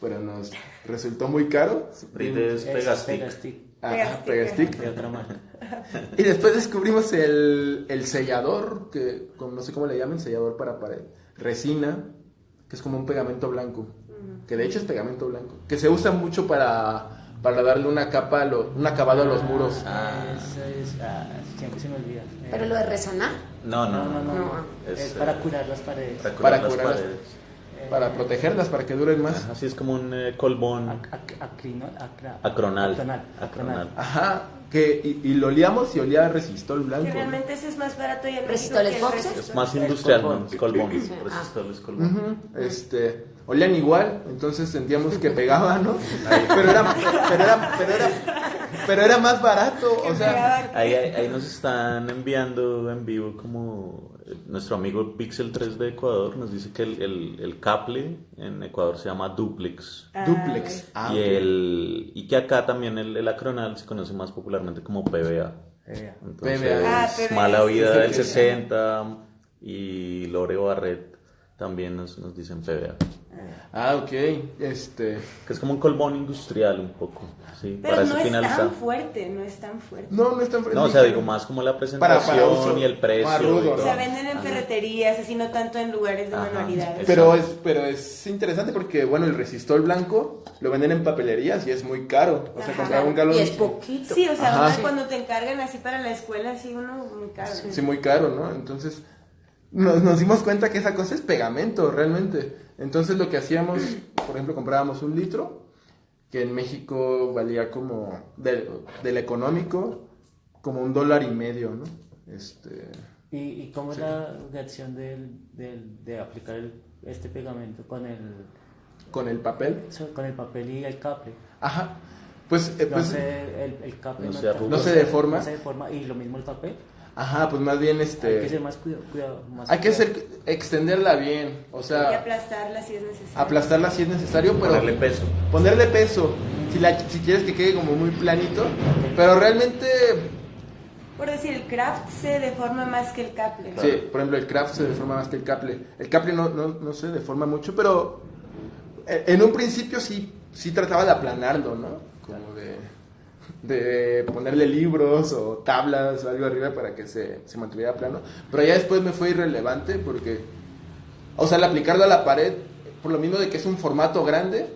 pero nos resultó muy caro. Prit es Pegastick. Pegastick. Ajá, Pegastick. De otra marca. Y después descubrimos el sellador, que no sé cómo le llaman, sellador para pared, resina, que es como un pegamento blanco, que de hecho es pegamento blanco, que se usa mucho para darle una capa, un acabado a los muros. Eso es... siempre se me olvida. pero lo de resonar No. No. Es para curar las paredes. Para Para curar las curar. paredes. Para protegerlas, para que duren más. Así es como un colbón acronal. Ajá, y lo olíamos y olía a resistol blanco. Que realmente ese es más barato y el ¿Resistol boxes? Es más industrial, colbón. ¿no? Es colbón. Sí. Resistol es colbón. Ujú, olían igual, entonces sentíamos que pegaba, ¿no? Pero era más barato, o sea, Ahí nos están enviando en vivo como nuestro amigo Pixel 3 de Ecuador nos dice que el caple en Ecuador se llama duplex. duplex. Y, y que acá también el acronal se conoce más popularmente como PVA. Entonces, PVA. PVA, Mala sí, Vida sí, del sí. 60 y Lore Barret también nos dicen PVA. Ok, Que es como un colbón industrial un poco, ¿sí? Pero Para no ese es final tan fuerte, no es tan fuerte. no es tan No, o sea, digo más como la presentación uso y el precio. más rudo, y ¿no? O todo. sea, venden en ferreterías, así no tanto en lugares de Ajá. manualidades. Pero es interesante porque, bueno, el resistol blanco lo venden en papelerías y es muy caro. O sea, Ajá. comprar un galón... y es poquito. Sí, o sea, Ajá, uno sí. cuando te encargan así para la escuela, sí, uno muy caro. Sí, muy caro, ¿no? Entonces, nos dimos cuenta que esa cosa es pegamento, realmente. Entonces, lo que hacíamos, por ejemplo, comprábamos 1 litro, que en México valía como, del económico, como $1.50, ¿no? ¿Y cómo es la reacción de aplicar este pegamento con Con el papel. el papel y el caple? Ajá. Pues, El caple no se arruga. no se deforma. No se deforma, y lo mismo el papel. Ajá, pues más bien Hay que ser más cuidado. hay que extenderla bien, o Y sea, aplastarla si es necesario. aplastarla si es necesario, pero Ponerle peso. ponerle peso, si quieres que quede como muy planito, pero realmente, Por decir, el craft se deforma más que el caple. ¿no? sí, por ejemplo, el craft se deforma más que el caple. El caple no se deforma mucho, pero en un principio sí trataba de aplanarlo, ¿no? Como de ponerle libros o tablas o algo arriba para que se mantuviera plano. Pero ya después me fue irrelevante porque, o sea, al aplicarlo a la pared, por lo mismo de que es un formato grande,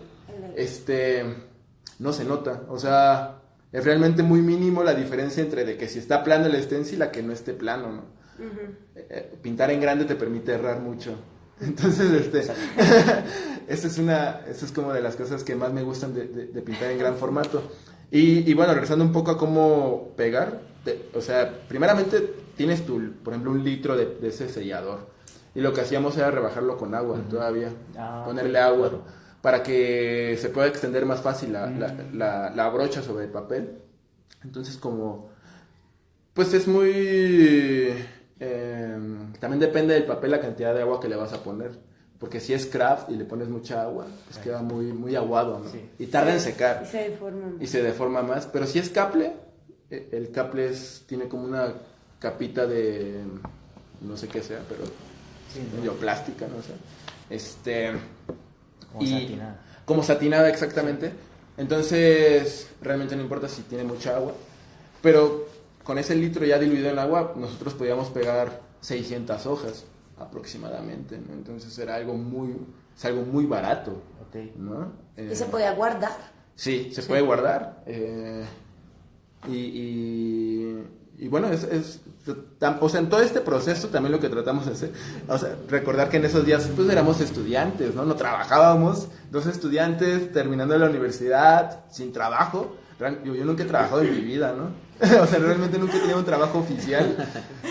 no se nota. O sea, es realmente muy mínimo la diferencia entre de que si está plano el stencil a que no esté plano, ¿no? Pintar en grande te permite errar mucho. Entonces, esa es como de las cosas que más me gustan de pintar en gran formato. Y bueno, regresando un poco a cómo pegar, o sea, primeramente tienes por ejemplo, 1 litro de ese sellador. Y lo que hacíamos era rebajarlo con agua todavía, ponerle agua, para que se pueda extender más fácil la brocha sobre el papel. Entonces, pues es muy... también depende del papel la cantidad de agua que le vas a poner. Porque si es craft y le pones mucha agua, pues queda muy, muy aguado, ¿no? Sí. Y tarda en secar. Y se deforma más. más. Pero si es caple, el caple tiene como una capita de... no sé qué sea, pero Sí, ¿no? medio plástica, no sé. Como satinada. Como satinada, exactamente. Entonces, realmente no importa si tiene mucha agua. Pero con ese litro ya diluido en agua, nosotros podíamos pegar 600 hojas aproximadamente, ¿no? Entonces era algo muy barato, Ok. ¿no? ¿Y se podía guardar? Sí, se puede guardar. Y bueno, o sea, en todo este proceso también lo que tratamos de hacer, o sea, recordar que en esos días pues éramos estudiantes, ¿no? No trabajábamos, 2 estudiantes terminando la universidad, sin trabajo. Yo nunca he trabajado en mi vida, ¿no? O sea, realmente nunca he tenido un trabajo oficial,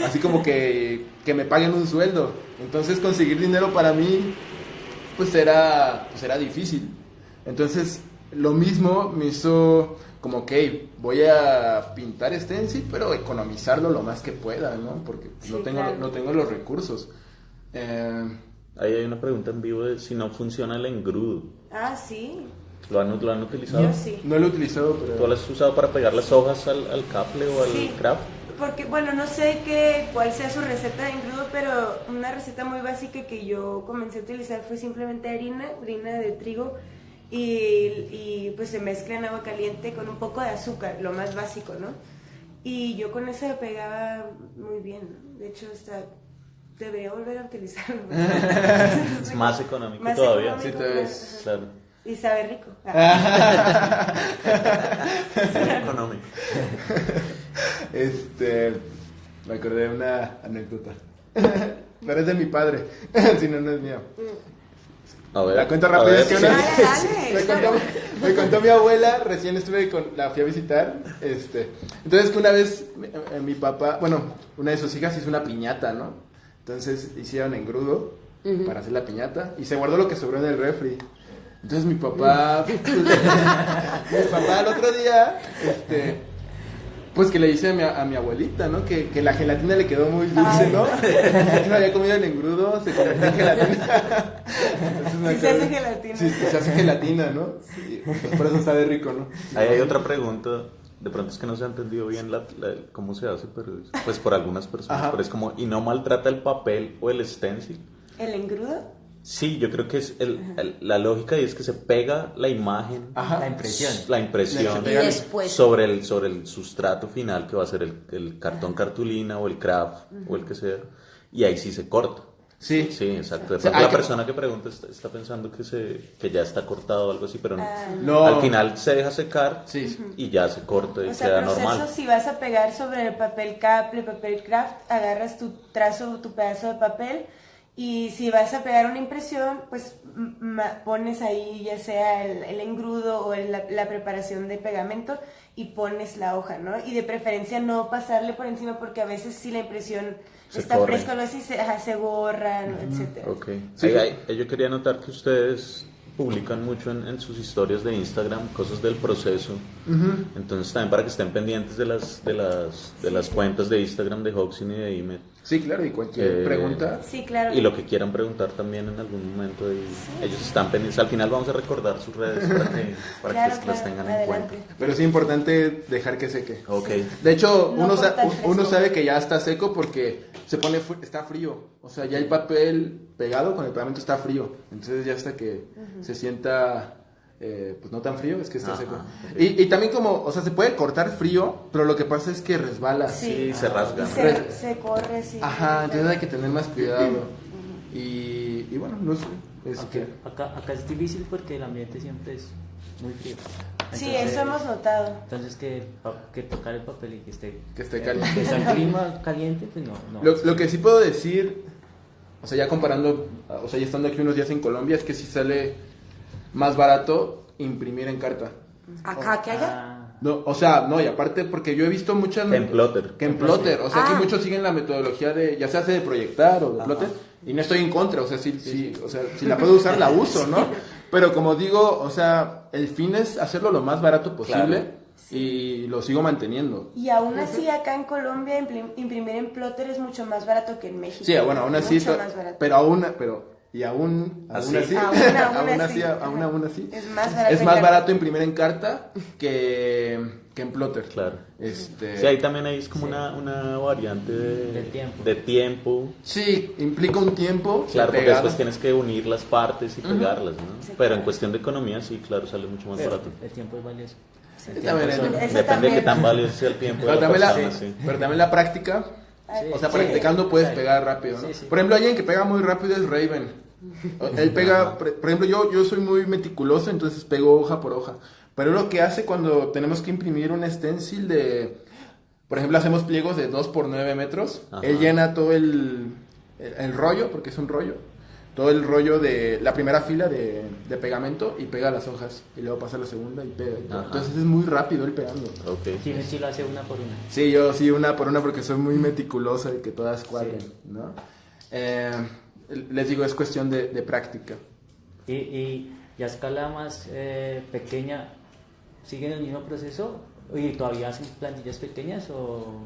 así como que me paguen un sueldo. Entonces conseguir dinero para mí pues era difícil. Entonces lo mismo me hizo como, ok, voy a pintar stencil, pero economizarlo lo más que pueda, ¿no? Porque Sí, no claro. tengo los recursos. Ahí hay una pregunta en vivo de si no funciona el engrudo. Ah, sí. ¿Lo han utilizado? Yo sí. No lo he utilizado, ¿Tú pero... lo has usado para pegar las hojas al caple o al Sí. craft? Porque, bueno, no sé cuál sea su receta de engrudo, pero una receta muy básica que yo comencé a utilizar fue simplemente harina de trigo y pues se mezcla en agua caliente con un poco de azúcar, lo más básico, ¿no? Y yo con eso pegaba muy bien, ¿no? De hecho, hasta debería volver a utilizarlo. Es más económico Más todavía. económico, Sí, todavía ajá. es- Claro, Y sabe rico. muy económico. Me acordé de una anécdota. Pero es de mi padre, si no, no es mío. A ver, La cuento a rápido, ver, es que sí. una Dale. me contó mi abuela, recién la fui a visitar, entonces que una vez mi papá, bueno, una de sus hijas hizo una piñata, ¿no? Entonces hicieron engrudo para hacer la piñata y se guardó lo que sobró en el refri. Entonces mi papá, el otro día, pues que le dice a mi abuelita, ¿no? Que la gelatina le quedó muy dulce, ¿no? Entonces no había comido el engrudo, se convirtió en gelatina. Entonces, me Sí se hace acuerdo- gelatina. Sí, se hace gelatina, ¿no? Sí, pues por eso sabe rico, ¿no? Ahí hay otra pregunta. De pronto es que no se ha entendido bien cómo se hace, pero pues por algunas personas. Ajá. Pero es como, ¿y no maltrata el papel o el stencil? ¿El engrudo? Sí, yo creo que es la lógica y es que se pega la imagen, Ajá. La impresión. la impresión Se Y pega- después... sobre el sustrato final que va a ser el cartón cartulina o el craft o el que sea, y ahí sí se corta. Sí. Sí, exacto. De O sea, pronto hay la que- persona que pregunta está pensando que ya está cortado o algo así, pero no. No. Al final se deja secar Sí. y ya se corta y O sea, queda proceso, normal. si vas a pegar sobre el papel caple, papel craft, agarras tu trazo, tu pedazo de papel, y si vas a pegar una impresión, pues pones ahí ya sea el engrudo o la preparación de pegamento y pones la hoja, ¿no? Y de preferencia no pasarle por encima porque a veces si la impresión Se está corre. fresca o algo así, se borra, ¿no? Etcétera. Ok. Sí. Yo quería notar que ustedes publican mucho en sus historias de Instagram cosas del proceso. Entonces también para que estén pendientes de las cuentas de Instagram de Hoxin y de Imet. Sí, claro, y cualquier pregunta. Sí, claro. Y lo que quieran preguntar también en algún momento. Ellos están pendientes. Al final vamos a recordar sus redes para Claro, que las tengan en adelante. cuenta. Pero sí es importante dejar que seque. Ok. De hecho, No cortar fresco. uno sabe que ya está seco porque está frío. O sea, ya el papel pegado con el pegamento está frío. Entonces ya hasta que se sienta pues no tan frío, es que está Ajá, seco. ok. Y también como, o sea, se puede cortar frío, pero lo que pasa es que resbala. Sí, se rasga. Y se corre, sí. Ajá, entonces hay que tener más cuidado. Y bueno, no sé. Aunque acá es difícil porque el ambiente siempre es muy frío. Sí, Entonces- eso hemos notado. Entonces que tocar el papel y que esté caliente. que sea el clima caliente, pues no. Lo que sí puedo decir, o sea, ya comparando, o sea, ya estando aquí unos días en Colombia, es que sí sale más barato imprimir en carta. ¿Acá que allá? Ah, No, o sea, no, y aparte porque yo he visto muchas... Que en plotter. Que en plotter, o sea, Ah. que muchos siguen la metodología de, ya se hace de proyectar o de plotter, y no estoy en contra, o sea, sí, o sea, si la puedo usar, la uso, ¿no? Pero como digo, o sea, el fin es hacerlo lo más barato posible. Claro. Y lo sigo manteniendo. Y aún así acá en Colombia imprimir en plotter es mucho más barato que en México. Sí, bueno, aún así, Mucho más barato. pero aún Así. así, Aún así. Es más barato es en más carta. barato imprimir en carta que en plotter. Claro. Este, Sí, ahí también es como una variante de tiempo. sí, implica un tiempo. Claro, porque pegado. después tienes que unir las partes y pegarlas, ¿no? Pero en cuestión de economía, sí, claro, sale mucho más pero barato. el tiempo es valioso. También es- Eso Depende también. de qué tan valioso sea el tiempo de pero, la también la, persona, sí. pero también la práctica, o sea, Sí, practicando puedes exacto. pegar rápido, ¿no? Sí, sí. Por ejemplo, alguien que pega muy rápido es Raven. Él pega, por ejemplo, yo soy muy meticuloso, entonces pego hoja por hoja. Pero lo que hace cuando tenemos que imprimir un stencil de, por ejemplo, hacemos pliegos de 2 por 9 metros, Ajá. él llena todo el rollo, porque es un rollo, todo el rollo de la primera fila de pegamento y pega las hojas. Y luego pasa la segunda y pega. Y todo. Ajá. Entonces es muy rápido él pegando. Ok. Sí lo hace una por una. Sí, yo sí, una por una porque soy muy meticuloso de que todas cuadren, ¿no? Les digo, es cuestión de práctica. Y a escala más pequeña, ¿siguen el mismo proceso? ¿Y todavía hacen plantillas pequeñas o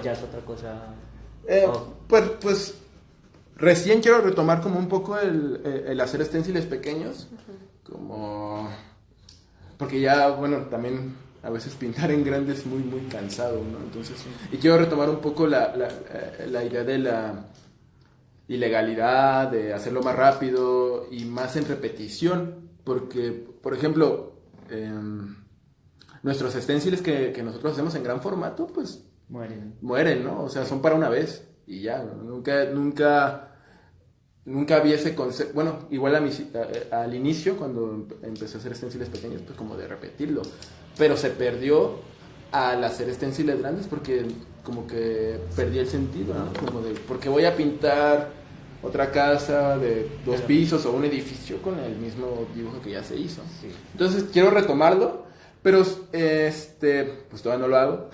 ya es otra cosa? Pues recién quiero retomar como un poco el hacer stenciles pequeños, como porque ya, bueno, también a veces pintar en grande es muy cansado, ¿no? Entonces, y quiero retomar un poco la idea de la ilegalidad, de hacerlo más rápido y más en repetición, porque, por ejemplo, nuestros stenciles que nosotros hacemos en gran formato, pues mueren, ¿no? O sea, son para una vez y ya, ¿no? Nunca había ese concepto, bueno, igual al inicio, cuando empecé a hacer stenciles pequeños, pues como de repetirlo, pero se perdió al hacer stenciles grandes porque como que perdí el sentido, ¿no? Como de, porque voy a pintar otra casa de 2 pisos o un edificio con el mismo dibujo que ya se hizo. Sí. Entonces quiero retomarlo, pero pues todavía no lo hago.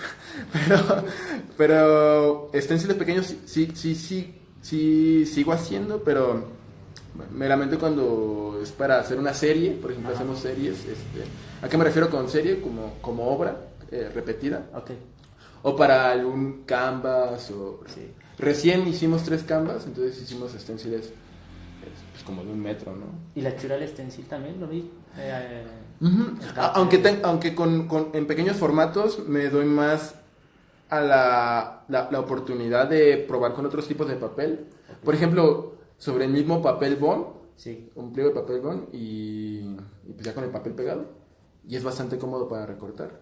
pero stenciles pequeños sí sigo haciendo, pero meramente cuando es para hacer una serie, por ejemplo, hacemos series. ¿A qué me refiero con serie? Como obra repetida. Ok. O para algún canvas o... Sí. Recién hicimos 3 canvas, entonces hicimos stenciles pues como de 1 metro, ¿no? ¿Y la hechura del stencil también lo vi? Aunque en pequeños formatos me doy más a la oportunidad de probar con otros tipos de papel. Por ejemplo, sobre el mismo papel bond, Sí. un pliego de papel bond y pues ya con el papel pegado. Y es bastante cómodo para recortar,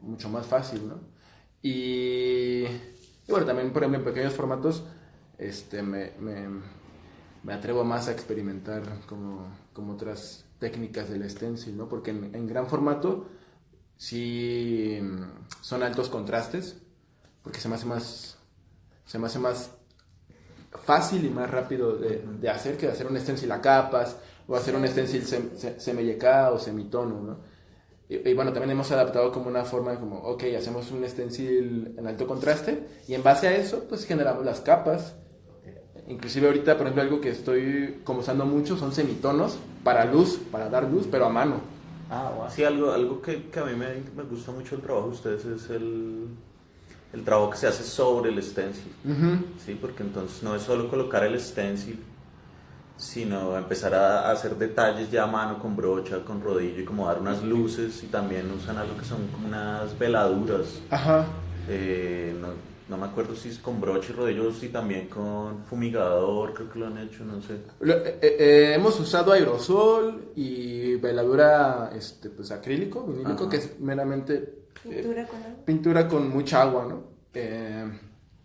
mucho más fácil, ¿no? Y bueno, también, por ejemplo, en pequeños formatos me atrevo más a experimentar como otras técnicas del stencil, ¿no? Porque en gran formato sí son altos contrastes, porque se me hace más fácil y más rápido de hacer que hacer un stencil a capas o hacer un stencil semi-YK o semitono, ¿no? Y bueno, también hemos adaptado como una forma de como, ok, hacemos un stencil en alto contraste y en base a eso pues generamos las capas. Inclusive ahorita, por ejemplo, algo que estoy como usando mucho son semitonos para dar luz, pero a mano. Wow. Sí, algo que a mí me gusta mucho el trabajo de ustedes es el trabajo que se hace sobre el stencil. Sí, porque entonces no es solo colocar el stencil, sino empezar a hacer detalles ya a mano con brocha, con rodillo y como dar unas luces, y también usan algo que son como unas veladuras. Ajá. No me acuerdo si es con brocha y rodillo o si también con fumigador, creo que lo han hecho, no sé. Hemos usado aerosol y veladura pues acrílico, vinílico, Ajá. que es meramente Pintura con agua. pintura con mucha agua, ¿no?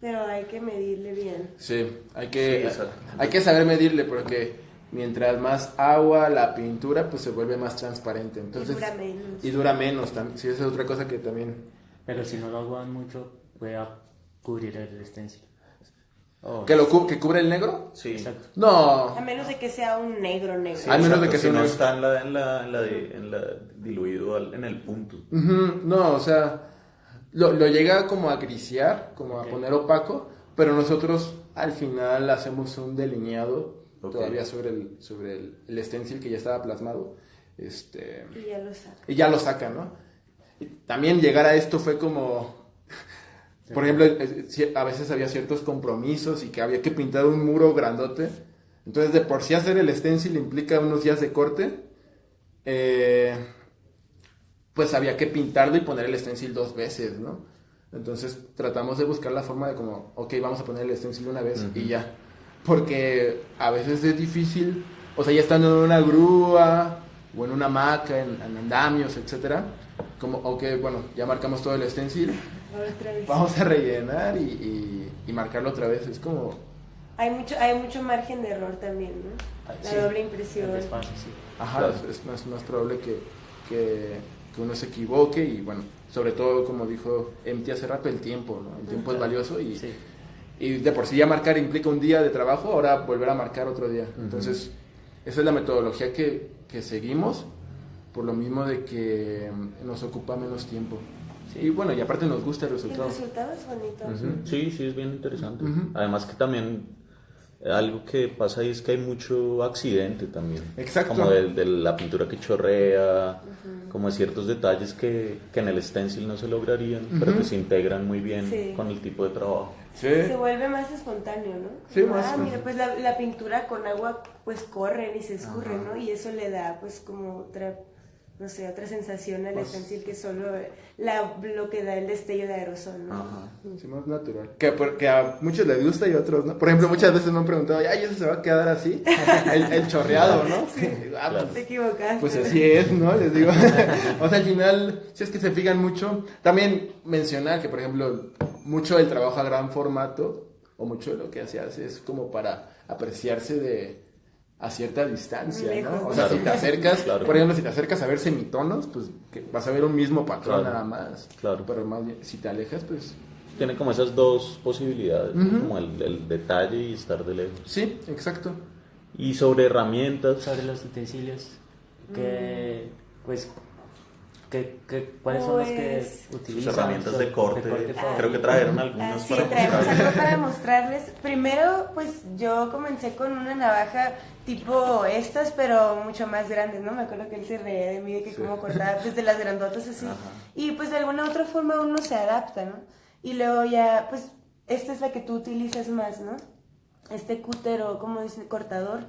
Pero hay que medirle bien. Sí, Sí, exacto. hay que saber medirle porque mientras más agua la pintura pues se vuelve más transparente. Entonces, Y dura menos. Y dura menos también. Sí, esa es otra cosa que también... Pero si no lo aguan mucho, puede cubrir el stencil. ¿Que cubre el negro? Sí. Exacto. No. A menos de que sea un negro. Sí, A menos exacto, de que si sea no un- está en la diluido en el punto. Ujú, no, o sea, lo llega como a grisear, como a Ok. poner opaco, pero nosotros al final hacemos un delineado Ok. todavía sobre el stencil que ya estaba plasmado. Y ya lo saca. Y ya lo saca, ¿no? Y también llegar a esto fue como, por ejemplo, a veces había ciertos compromisos y que había que pintar un muro grandote. Entonces, de por sí hacer el stencil implica unos días de corte. Pues había que pintarlo y poner el stencil 2 veces, ¿no? Entonces tratamos de buscar la forma de como, ok, vamos a poner el stencil una vez y ya. Porque a veces es difícil, o sea, ya estando en una grúa o en una hamaca, en andamios, etcétera, como, aunque bueno, ya marcamos todo el stencil, Otra vez. vamos a rellenar y marcarlo otra vez. Es como, Hay mucho margen de error también, ¿no? La Sí, doble impresión. el desfase, sí. ajá, Claro. es más probable que uno se equivoque y bueno, sobre todo como dijo Empty hace rato, el tiempo, ¿no? El tiempo es valioso y, Sí. y de por sí ya marcar implica un día de trabajo, ahora volver a marcar otro día. Entonces, esa es la metodología que seguimos, por lo mismo de que nos ocupa menos tiempo. Sí. Y bueno, y aparte nos gusta el El resultado. resultado es bonito. Ujú. Sí, sí, es bien interesante. Ujú. Además que también algo que pasa ahí es que hay mucho accidente también. Exacto. Como de la pintura que chorrea, como de ciertos detalles que en el stencil no se lograrían, pero que se integran muy bien Sí. con el tipo de trabajo. Sí. Se vuelve más espontáneo, ¿no? Sí, Como, más. mira, pues la pintura con agua pues corre y se escurre, ¿no? Y eso le da pues como otra, no sé, otra sensación al stencil que solo lo que da el destello de aerosol, ¿no? Ajá, sí, más natural. Que a muchos les gusta y a otros no. Por ejemplo, muchas veces me han preguntado, ay, ¿eso se va a quedar así? El chorreado, ¿no? Sí. Ah, Claro. Te equivocaste. pues así es, ¿no? Les digo. O sea, al final, si es que se fijan mucho, también mencionar que, por ejemplo, mucho del trabajo a gran formato, o mucho de lo que se hace, es como para apreciarse a cierta distancia, Lejos. ¿no? O sea, Claro. si te acercas, Claro. por ejemplo, si te acercas a ver semitonos, pues que vas a ver un mismo patrón Claro. nada más. Claro. Pero más bien, si te alejas, pues Tiene como esas dos posibilidades, ¿no? Ujú. Como el detalle y estar de lejos. sí, exacto. Y sobre herramientas, Sobre los utensilios, que, pues, ¿cuáles son los que Pues, sus utilizan? herramientas de corte, favorito. creo que trajeron algunas Sí, para traemos mostrar. algo para mostrarles. Primero, pues yo comencé con una navaja tipo estas, pero mucho más grandes, ¿no? Me acuerdo que él se reía de mí de que como cortaba desde las grandotas así. Ajá. Y pues de alguna otra forma uno se adapta, ¿no? Y luego ya, pues esta es la que tú utilizas más, ¿no? Este cúter o como dice, cortador.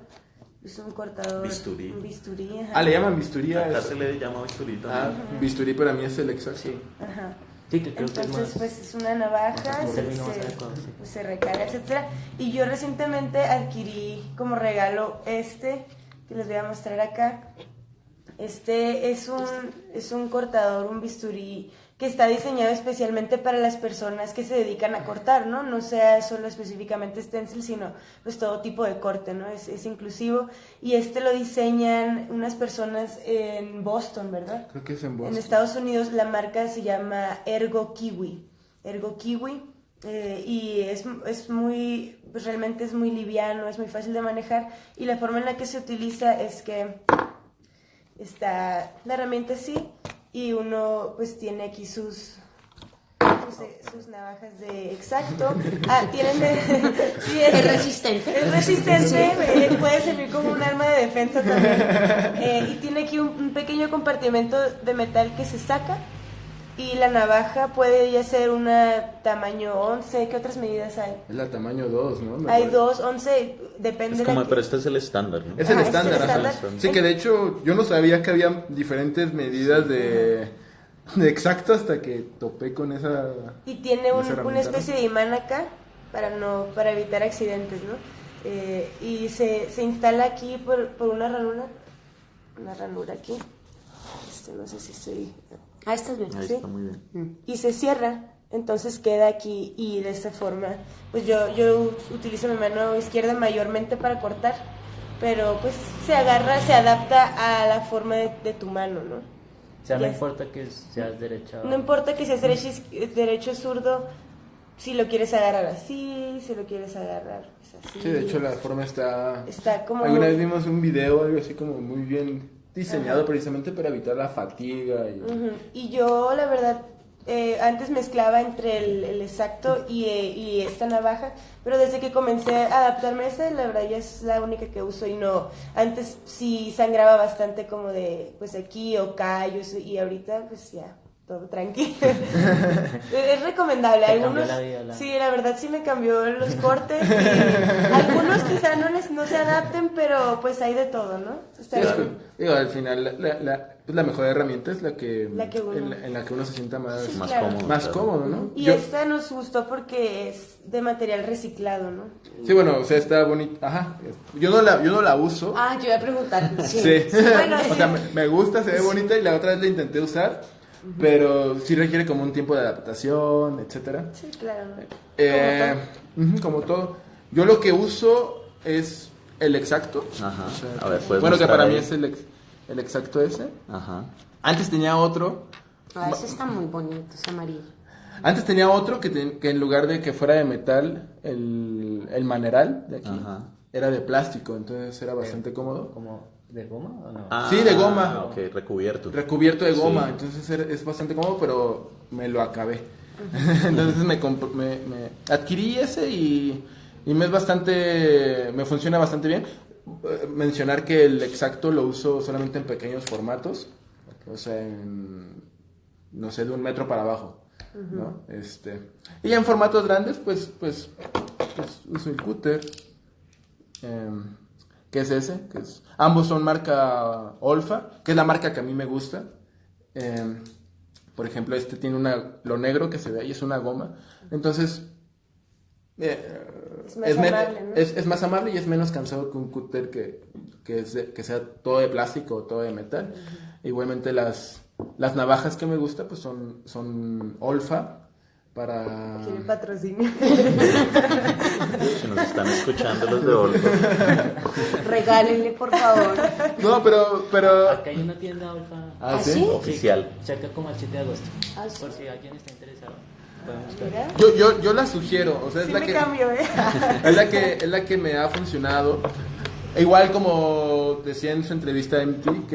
Es un cortador. Bisturí. Un bisturí, ajá. Ah, le llaman bisturí a Acá eso. se le llama bisturito. Ah, bisturí para mí es el exacto. Ajá. Sí, que creo que es Entonces, más... pues es una navaja, un se, término más adecuado, sí. pues, se recarga, etcétera. Y yo recientemente adquirí como regalo que les voy a mostrar acá. Este es un cortador, un bisturí que está diseñado especialmente para las personas que se dedican a cortar, ¿no? No sea solo específicamente stencil, sino pues todo tipo de corte, ¿no? Es inclusivo. Y lo diseñan unas personas en Boston, ¿verdad? Creo que es en En Boston. Estados Unidos la marca se llama Ergo Kiwi. Y es muy, pues realmente es muy liviano, es muy fácil de manejar. Y la forma en la que se utiliza es que está la herramienta así y uno pues tiene aquí sus navajas de exacto. Tienen sí, Es resistente. es resistente, puede servir como un arma de defensa también. Y tiene aquí un pequeño compartimento de metal que se saca. Y la navaja puede ya ser una tamaño 11. ¿Qué otras medidas hay? Es la tamaño 2, ¿no? Me Hay acuerdo. 2, 11, depende Es de como, la que- pero este es el estándar, ¿no? Es el Ajá, estándar, es el ajá. estándar. Sí, que de hecho yo no sabía que había diferentes medidas de exacto hasta que topé con esa... Y tiene esa una herramienta, especie de imán acá para evitar accidentes, ¿no? Y se instala aquí por una ranura aquí. No sé si estoy... Ah, estás bien. Ahí ¿sí? está muy bien. Y se cierra, entonces queda aquí y de esta forma, pues yo utilizo mi mano izquierda mayormente para cortar, pero pues se adapta a la forma de tu mano, ¿no? O sea, no Ya. importa que seas derecha. No importa que seas derecho o zurdo, si lo quieres agarrar así, si lo quieres agarrar pues así. Sí, de hecho la forma está... Está como... Alguna vez vimos un video, algo así como muy bien diseñado Ajá. precisamente para evitar la fatiga. Ujú. Y yo, la verdad, antes mezclaba entre el exacto y esta navaja, pero desde que comencé a adaptarme a esa, la verdad ya es la única que uso y no, antes sí sangraba bastante como de, pues aquí o acá, y ahorita pues ya, todo tranquilo. Es recomendable. Te Algunos, cambió la vida, sí, la verdad sí me cambió los cortes. Y algunos quizá no se adapten, pero pues hay de todo, ¿no? Está Sí, es bien. que, digo, al final la mejor herramienta es la que uno- en la que uno se sienta más, Sí, Más claro. cómodo. más claro. cómodo, ¿no? Y Yo- esta nos gustó porque es de material reciclado, ¿no? Sí, bueno, o sea, está bonita. Ajá. Yo no la uso. Ah, yo iba a preguntar. Sí. Sí. Bueno, O sí. sea, me gusta, se ve bonita y la otra vez la intenté usar, pero sí requiere como un tiempo de adaptación, etcétera. Sí, claro. Como todo. Yo lo que uso es el exacto. Ajá. O sea, A ver, ¿puedes bueno, que mostrar para ahí? mí es el exacto ese. Ajá. Antes tenía otro. Ese está muy bonito, ese amarillo. Antes tenía otro que en lugar de que fuera de metal, el maneral de aquí Ajá. era de plástico, entonces era bastante cómodo. ¿Como de goma o no? Ah, Sí, de goma. Ok, recubierto. Recubierto de goma, Sí. entonces es bastante cómodo, pero me lo acabé. Entonces me adquirí ese y me es bastante, me funciona bastante bien. Mencionar que el exacto lo uso solamente en pequeños formatos, o sea, no sé, de 1 metro para abajo, ¿no? Y ya en formatos grandes, pues uso el cúter, que es ese, ambos son marca Olfa, que es la marca que a mí me gusta. Por ejemplo, este tiene lo negro que se ve ahí es una goma, entonces Es más amable, ¿no? es más amable y es menos cansado que un cúter que sea todo de plástico o todo de metal. Igualmente las navajas que me gusta pues son Olfa para... Quiere patrocinio. Si nos están escuchando los de Olfa. Regálenle, por favor. No, pero... Acá hay una tienda Olfa. ¿Ah, ¿Ah, sí? sí? Oficial. Cerca como al 7 de agosto. Ah, sí. Por si alguien está interesado. Podemos buscar. Mira, Yo la sugiero, o sea, sí es la me que... cambio, Es la que me ha funcionado. E igual como decía en su entrevista a MT,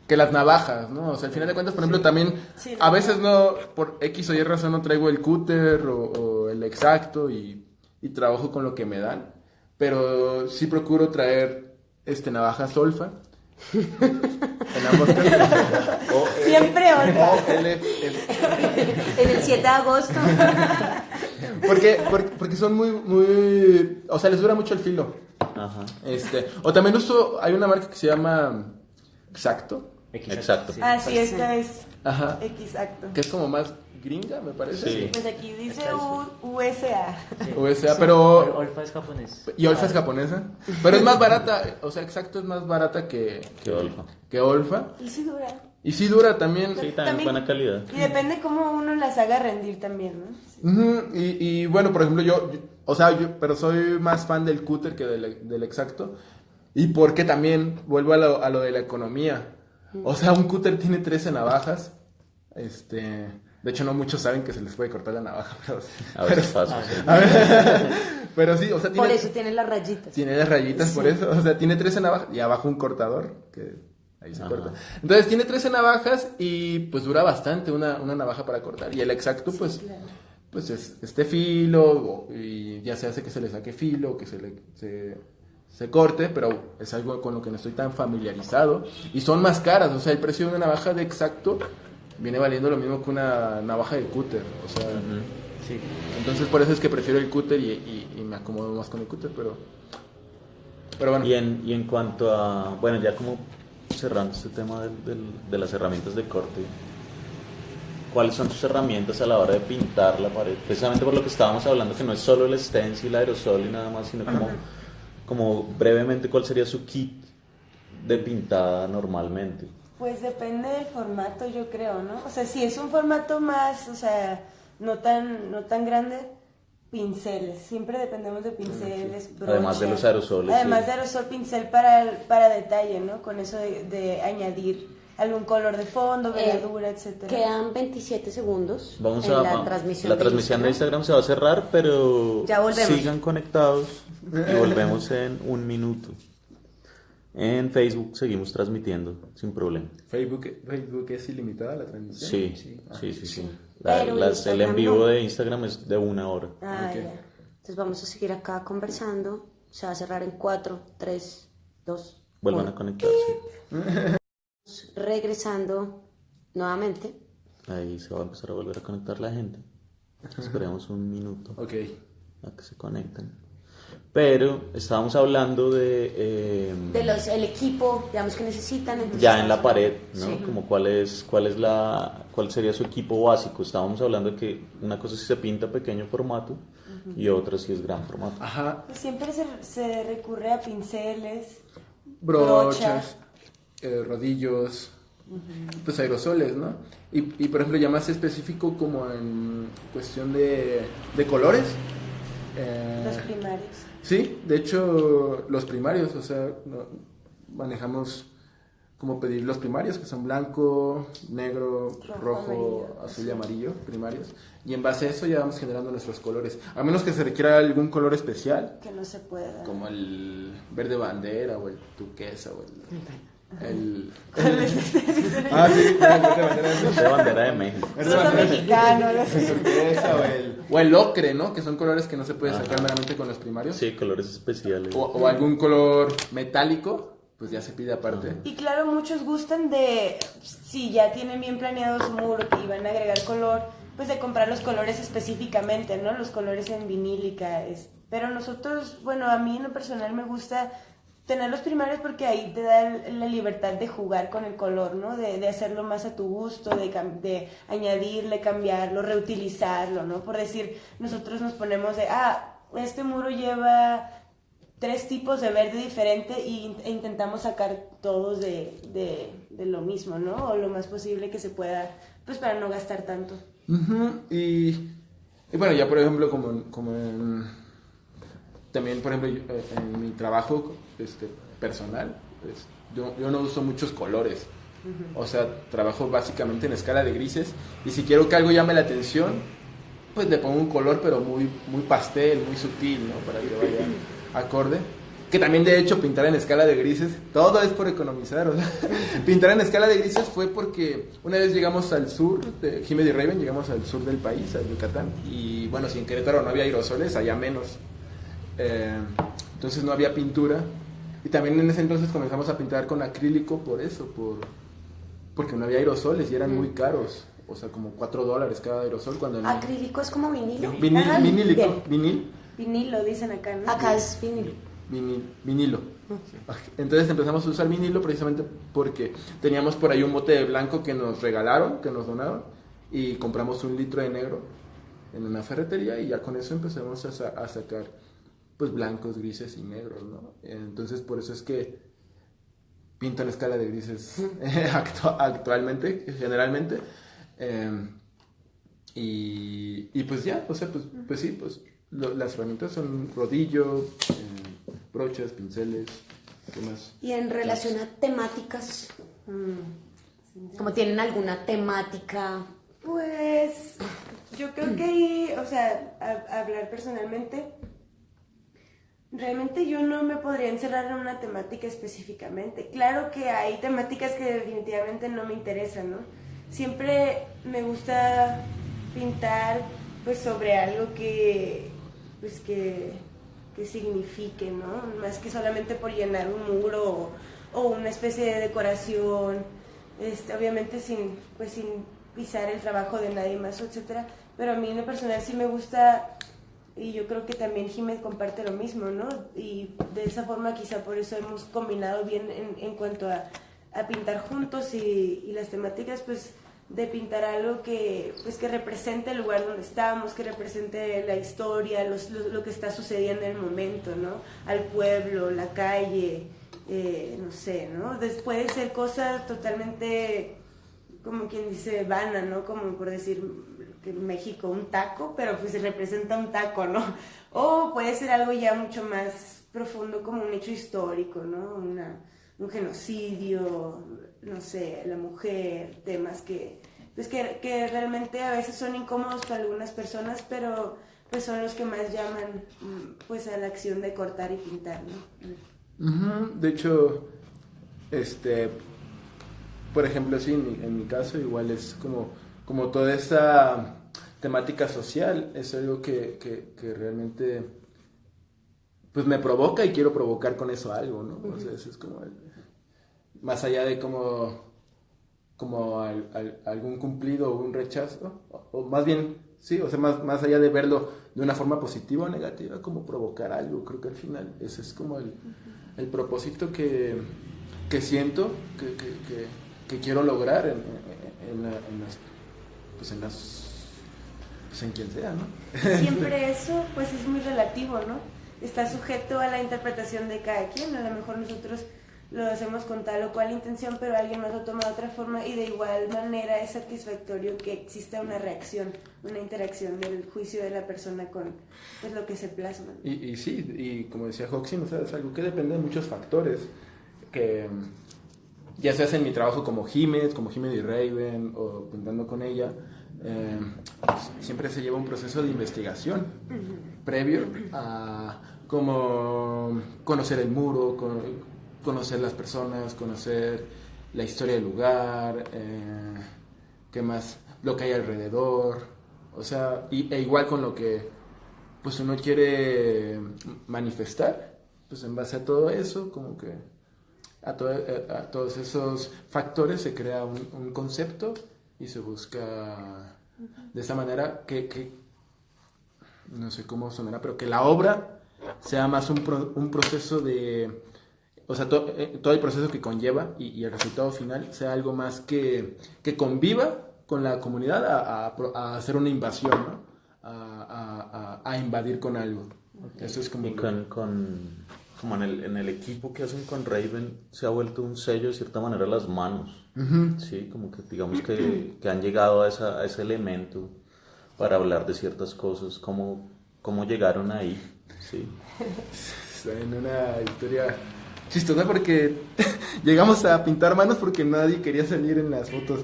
que las navajas, ¿no? O sea, al final de cuentas, por ejemplo, también Sí, a veces no, por X o Y razón no traigo el cúter o el exacto y trabajo con lo que me dan. Pero sí procuro traer navajas Olfa. En ambos casos. Siempre Olfa. O En el 7 de agosto. porque son muy, o sea, les dura mucho el filo. Ajá. O también hay una marca que se llama Exacto, Exacto. Sí. Ah, sí, esta es ajá, exacto. que es como más gringa, me parece. Sí. Pues aquí dice Exacto. USA. Sí. USA, pero Olfa es japonés. y Olfa es japonesa, pero es más barata, o sea, Exacto es más barata que Olfa. Y sí dura. Y sí dura también. Sí, también buena calidad. Y depende cómo uno las haga rendir también, ¿no? Ujú, y bueno, por ejemplo, pero soy más fan del cúter que del exacto. Y porque también vuelvo a lo de la economía. O sea, un cúter tiene 13 navajas. De hecho, no muchos saben que se les puede cortar la navaja, pero, A veces pasa. Sí. pero sí, o sea, Por eso tiene las rayitas. tiene las rayitas, por eso. O sea, tiene 13 navajas y abajo un cortador que ahí se Ajá. corta. Entonces, tiene 13 navajas y pues dura bastante una navaja para cortar. Y el exacto, pues, Claro. pues es este filo y ya se hace que se le saque filo, que se corte, pero es algo con lo que no estoy tan familiarizado y son más caras, o sea, el precio de una navaja de exacto viene valiendo lo mismo que una navaja de cúter, o sea, Sí. entonces por eso es que prefiero el cúter y me acomodo más con el cúter, pero bueno. Y en cuanto a, bueno, ya como cerrando este tema de las herramientas de corte, ¿cuáles son tus herramientas a la hora de pintar la pared? Precisamente por lo que estábamos hablando, que no es solo el stencil, el aerosol y nada más, sino como brevemente, ¿cuál sería su kit de pintada normalmente? Pues depende del formato, yo creo, ¿no? O sea, si es un formato más, o sea, no tan grande, pinceles. Siempre dependemos de pinceles, brocha. Además de los aerosoles. Además sí. de aerosol, pincel para detalle, ¿no? Con eso de añadir algún color de fondo, veladura, etcétera. Quedan 27 segundos Vamos en a, la transmisión. la transmisión de Instagram se va a cerrar, pero Ya volvemos. sigan conectados y volvemos en 1 minuto. En Facebook seguimos transmitiendo sin problema. Facebook es ilimitada la transmisión. Sí. Pero El Instagram en vivo no. de Instagram es de 1 hora. Ah, Ok. ya. Entonces vamos a seguir acá conversando. Se va a cerrar en 4, 3, 2, Vuelvan 1. a conectarse. Regresando nuevamente. Ahí se va a empezar a volver a conectar la gente. Esperemos 1 minuto Ok. a que se conecten. Pero estábamos hablando de El equipo, digamos, que necesitan. Entonces, ya en la pared, ¿no? Sí. Como cuál sería su equipo básico. Estábamos hablando de que una cosa si se pinta pequeño formato y otra si es gran formato. Ajá. Pues siempre se recurre a pinceles, Brochas, rodillos, pues aerosoles, ¿no? Y por ejemplo, ya más específico como en cuestión de colores. Los primarios. Sí, de hecho, los primarios, o sea, manejamos como pedir los primarios, que son blanco, negro, rojo, azul y amarillo, primarios. Y en base a eso ya vamos generando nuestros colores. A menos que se requiera algún color especial. Que no se pueda. Como el verde bandera o el turquesa o el sí, De bandera de México. Rosa mexicano, el turquesa o el ocre, ¿no? Que son colores que no se puede sacar meramente con los primarios. Sí, colores especiales. O algún color metálico, pues ya se pide aparte. Y claro, muchos gustan de, si ya tienen bien planeado su muro y van a agregar color, pues de comprar los colores específicamente, ¿no? Los colores en vinílica. Pero nosotros, bueno, a mí en lo personal me gusta tener los primarios porque ahí te da la libertad de jugar con el color, ¿no? De hacerlo más a tu gusto, de añadirle, cambiarlo, reutilizarlo, ¿no? Por decir, nosotros nos ponemos de, este muro lleva 3 tipos de verde diferente e intentamos sacar todos de lo mismo, ¿no? O lo más posible que se pueda, pues para no gastar tanto. Y bueno, ya por ejemplo, también por ejemplo en mi trabajo personal, pues, yo no uso muchos colores. O sea, trabajo básicamente en escala de grises, y si quiero que algo llame la atención, pues le pongo un color pero muy pastel, muy sutil, ¿no? Para que vaya acorde. Que también de hecho pintar en escala de grises, todo es por economizar, o sea, pintar en escala de grises fue porque una vez llegamos al sur de Jiménez y Raven, llegamos al sur del país, a Yucatán, y bueno, si en Querétaro no había aerosoles, allá menos, entonces no había pintura, y también en ese entonces comenzamos a pintar con acrílico por eso, porque no había aerosoles y eran muy caros, o sea, como $4 cada aerosol, cuando no... ¿Acrílico es como vinilo? Vinilo, dicen acá, ¿no? Acá es vinilo. Vinilo. Entonces empezamos a usar vinilo precisamente porque teníamos por ahí un bote de blanco que nos regalaron, que nos donaron, y compramos 1 litro de negro en una ferretería, y ya con eso empezamos a sacar pues blancos, grises y negros, ¿no? Entonces por eso es que pinto en escala de grises actualmente, generalmente, y pues ya, o sea, pues sí, pues las herramientas son rodillo, brochas, pinceles, ¿qué más? Y en relación a temáticas, ¿como tienen alguna temática? Pues yo creo que ahí, o sea, hablar personalmente, realmente yo no me podría encerrar en una temática específicamente. Claro que hay temáticas que definitivamente no me interesan, ¿no? Siempre me gusta pintar pues sobre algo que signifique, ¿no? Más que solamente por llenar un muro o una especie de decoración, obviamente sin pisar el trabajo de nadie más, etcétera. Pero a mí en lo personal sí me gusta, y yo creo que también Jiménez comparte lo mismo, ¿no? Y de esa forma quizá por eso hemos combinado bien en cuanto a pintar juntos y las temáticas, pues de pintar algo que represente el lugar donde estamos, que represente la historia, lo que está sucediendo en el momento, ¿no? Al pueblo, la calle, no sé, ¿no? Puede ser cosas totalmente, como quien dice, vana, ¿no? Como por decir que en México un taco, pero pues representa un taco, ¿no? O puede ser algo ya mucho más profundo, como un hecho histórico, ¿no? Un genocidio, no sé, la mujer, temas que realmente a veces son incómodos para algunas personas, pero pues son los que más llaman pues a la acción de cortar y pintar, ¿no? De hecho, por ejemplo, sí, en mi caso igual es como toda esa temática social, es algo que realmente pues me provoca y quiero provocar con eso algo, ¿no? O sea, eso es como más allá de como algún cumplido o un rechazo, o más bien, sí, o sea, más allá de verlo de una forma positiva o negativa, como provocar algo. Creo que al final ese es como el propósito que siento que quiero lograr en quien sea, ¿no? Siempre eso pues es muy relativo, ¿no? Está sujeto a la interpretación de cada quien. A lo mejor nosotros lo hacemos con tal o cual intención, pero alguien más lo toma de otra forma y de igual manera es satisfactorio que exista una reacción, una interacción del juicio de la persona con pues, lo que se plasma. Y sí, y como decía Hoxin, o sea, es algo que depende de muchos factores, que ya se hace en mi trabajo como Jiménez y Raven, o pintando con ella, siempre se lleva un proceso de investigación previo a como conocer el muro, conocer las personas, conocer la historia del lugar, qué más, lo que hay alrededor, o sea, e igual con lo que pues uno quiere manifestar, pues en base a todo eso, como que a todos esos factores se crea un concepto y se busca de esa manera que no sé cómo sonará, pero que la obra sea más un proceso de, o sea, todo el proceso que conlleva y el resultado final sea algo más que conviva con la comunidad a hacer una invasión, ¿no? A invadir con algo. Eso es como... Y como en el equipo que hacen con Raven se ha vuelto un sello de cierta manera las manos. Sí, como que digamos que han llegado a ese elemento para hablar de ciertas cosas, cómo llegaron ahí. Sí. En una historia chistosa porque llegamos a pintar manos porque nadie quería salir en las fotos.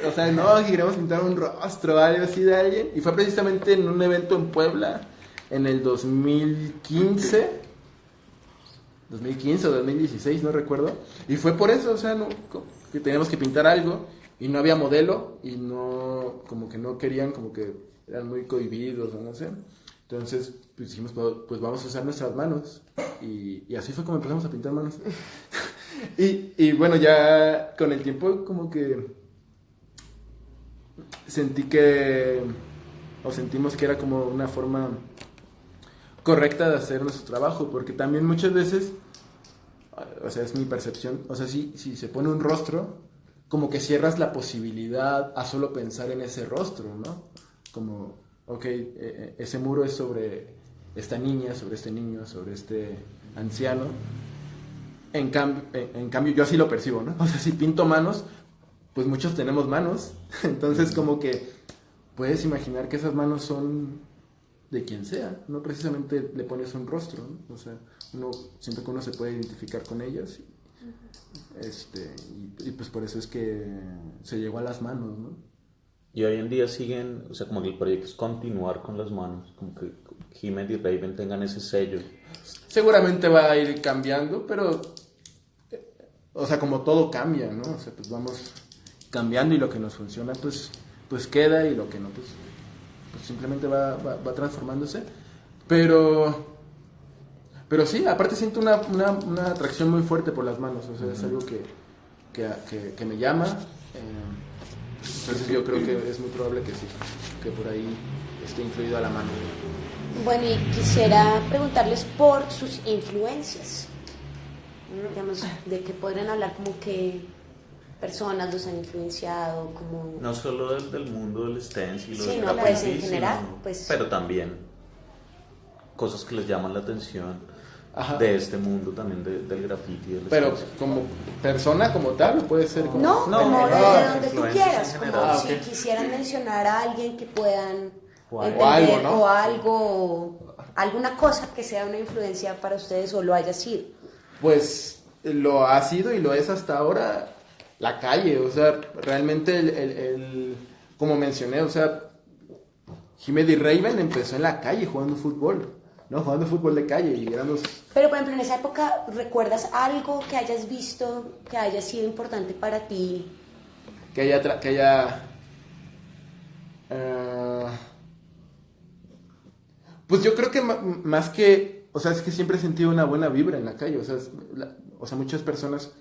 O sea, no, queríamos pintar un rostro o algo así de alguien. Y fue precisamente en un evento en Puebla en el 2015 o 2016, no recuerdo. Y fue por eso, o sea, no, que teníamos que pintar algo y no había modelo y no, como que no querían, como que eran muy cohibidos o no sé. Entonces, pues dijimos, pues vamos a usar nuestras manos. Y así fue como empezamos a pintar manos. y bueno, ya con el tiempo como que sentimos que era como una forma correcta de hacer nuestro trabajo, porque también muchas veces, o sea, es mi percepción, o sea, si se pone un rostro, como que cierras la posibilidad a solo pensar en ese rostro, ¿no? Como, ok, ese muro es sobre esta niña, sobre este niño, sobre este anciano. En cambio, yo así lo percibo, ¿no? O sea, si pinto manos, pues muchos tenemos manos, entonces como que puedes imaginar que esas manos son de quien sea, no precisamente le pones un rostro, ¿no? O sea, siento que uno se puede identificar con ellas y pues por eso es que se llegó a las manos, ¿no? Y hoy en día siguen, o sea, como que el proyecto es continuar con las manos, como que Jiménez y Raven tengan ese sello. Seguramente va a ir cambiando, pero, o sea, como todo cambia, ¿no? O sea, pues vamos cambiando y lo que nos funciona, pues queda y lo que no, pues simplemente va transformándose. Pero sí, aparte siento una atracción muy fuerte por las manos, o sea, es algo que me llama. Entonces yo creo que es muy probable que sí, que por ahí esté influido a la mano. Bueno, y quisiera preguntarles por sus influencias. Digamos, de que podrían hablar como que personas los han influenciado, como... No solo del mundo del stencil, sí, no, pues en general, pues... pero también cosas que les llaman la atención. Ajá. De este mundo también del graffiti. Pero como persona como tal, puede ser como... No, como desde donde tú quieras, como okay. si quisieran mencionar a alguien que puedan entender algo, ¿no? o algo, alguna cosa que sea una influencia para ustedes o lo haya sido. Pues lo ha sido y lo es hasta ahora la calle, o sea, realmente el como mencioné, o sea, Jiménez y Raven empezó en la calle jugando fútbol. No, jugando fútbol de calle y éramos... Pero, por ejemplo, en esa época, ¿recuerdas algo que hayas visto que haya sido importante para ti? Pues yo creo que más que... O sea, es que siempre he sentido una buena vibra en la calle. O sea, muchas personas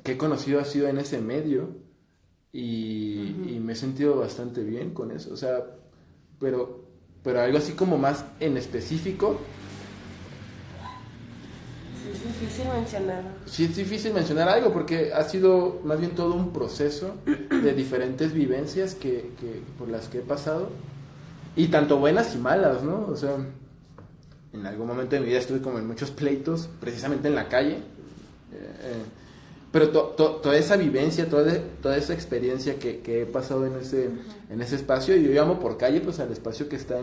que he conocido han sido en ese medio y me he sentido bastante bien con eso. O sea, pero algo así como más en específico. Sí, es difícil mencionar. Sí, es difícil mencionar algo porque ha sido más bien todo un proceso de diferentes vivencias que por las que he pasado. Y tanto buenas y malas, ¿no? O sea, en algún momento de mi vida estuve como en muchos pleitos, precisamente en la calle. Pero toda esa vivencia, toda esa experiencia que he pasado en ese espacio, y yo llamo por calle pues al espacio que está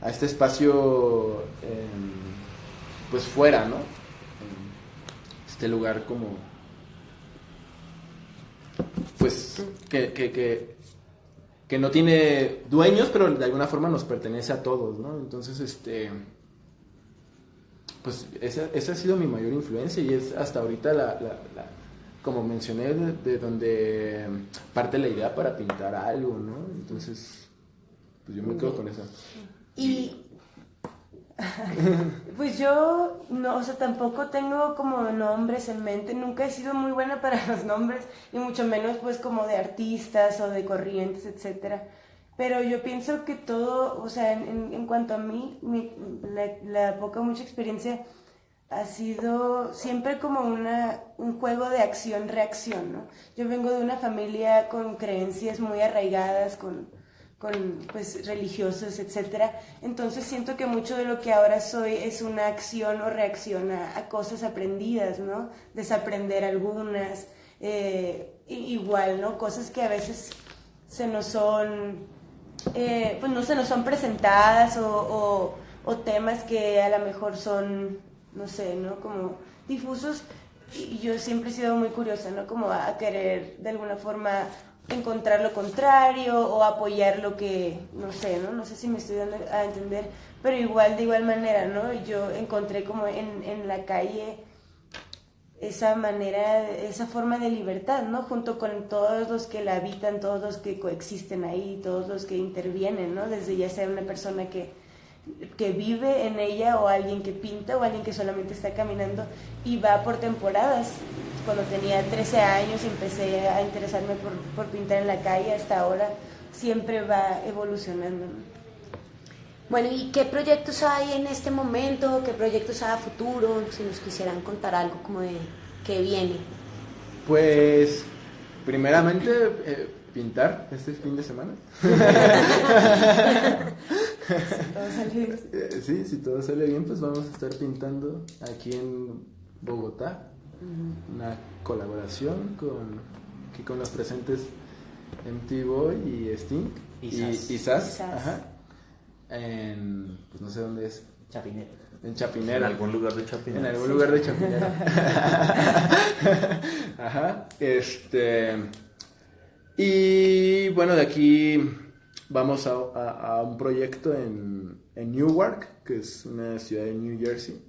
a este espacio pues fuera, ¿no? Este lugar como pues que no tiene dueños, pero de alguna forma nos pertenece a todos, ¿no? Entonces pues esa ha sido mi mayor influencia, y es hasta ahorita como mencioné, de donde parte la idea para pintar algo, ¿no? Entonces, pues yo me quedo con eso. Y pues yo, no, o sea, tampoco tengo como nombres en mente, nunca he sido muy buena para los nombres, y mucho menos pues como de artistas o de corrientes, etcétera. Pero yo pienso que todo, o sea, en cuanto a mí, la poca o mucha experiencia ha sido siempre como un juego de acción-reacción, ¿no? Yo vengo de una familia con creencias muy arraigadas, con pues religiosas, etcétera. Entonces siento que mucho de lo que ahora soy es una acción o reacción a cosas aprendidas, ¿no? Desaprender algunas, igual, ¿no? Cosas que a veces se nos son pues no se nos son presentadas, o temas que a lo mejor son, no sé, ¿no? Como difusos, y yo siempre he sido muy curiosa, ¿no? Como a querer de alguna forma encontrar lo contrario o apoyar lo que, no sé, ¿no? No sé si me estoy dando a entender, pero de igual manera, ¿no? Yo encontré como en la calle esa manera, esa forma de libertad, ¿no? Junto con todos los que la habitan, todos los que coexisten ahí, todos los que intervienen, ¿no? Desde ya sea una persona que vive en ella, o alguien que pinta, o alguien que solamente está caminando y va por temporadas. Cuando tenía 13 años empecé a interesarme por pintar en la calle, hasta ahora siempre va evolucionando, ¿no? Bueno, ¿y qué proyectos hay en este momento? ¿Qué proyectos hay a futuro? Si nos quisieran contar algo como de qué viene. Pues, primeramente, pintar este fin de semana. Si todo sale bien. Sí, si todo sale bien, pues vamos a estar pintando aquí en Bogotá. Una colaboración con los presentes MT Boy y Sting y Sas. Ajá. Pues no sé dónde es. Chapinero. En Chapinero. En algún lugar de Chapinero. En algún lugar de Chapinero. Ajá. Y bueno, de aquí vamos a un proyecto en Newark, que es una ciudad de New Jersey.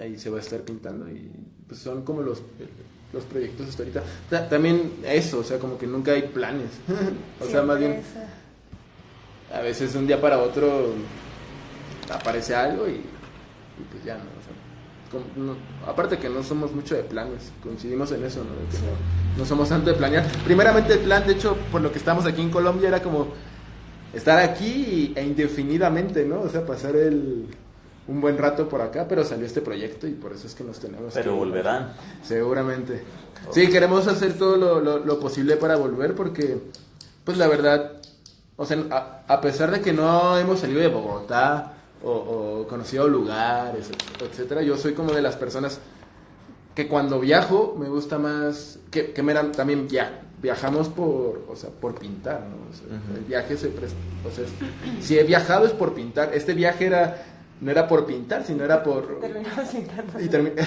Ahí se va a estar pintando, y pues son como los proyectos hasta ahorita. También eso, o sea, como que nunca hay planes. O sea, más bien a veces de un día para otro aparece algo y pues ya no, o sea, aparte que no somos mucho de planes, coincidimos en eso, ¿no? De que no somos tanto de planear. Primeramente el plan, de hecho, por lo que estamos aquí en Colombia, era como estar aquí e indefinidamente, ¿no? O sea, pasar un buen rato por acá, pero salió este proyecto y por eso es que nos tenemos Pero que volverán. Seguramente. Sí, queremos hacer todo lo posible para volver, porque pues la verdad, o sea, a pesar de que no hemos salido de Bogotá o conocido lugares, etcétera, yo soy como de las personas que cuando viajo me gusta más que también viajamos por pintar, ¿no? O sea, el viaje se presta, o sea, si he viajado es por pintar. Este viaje no era por pintar, sino era por... Terminamos pintando.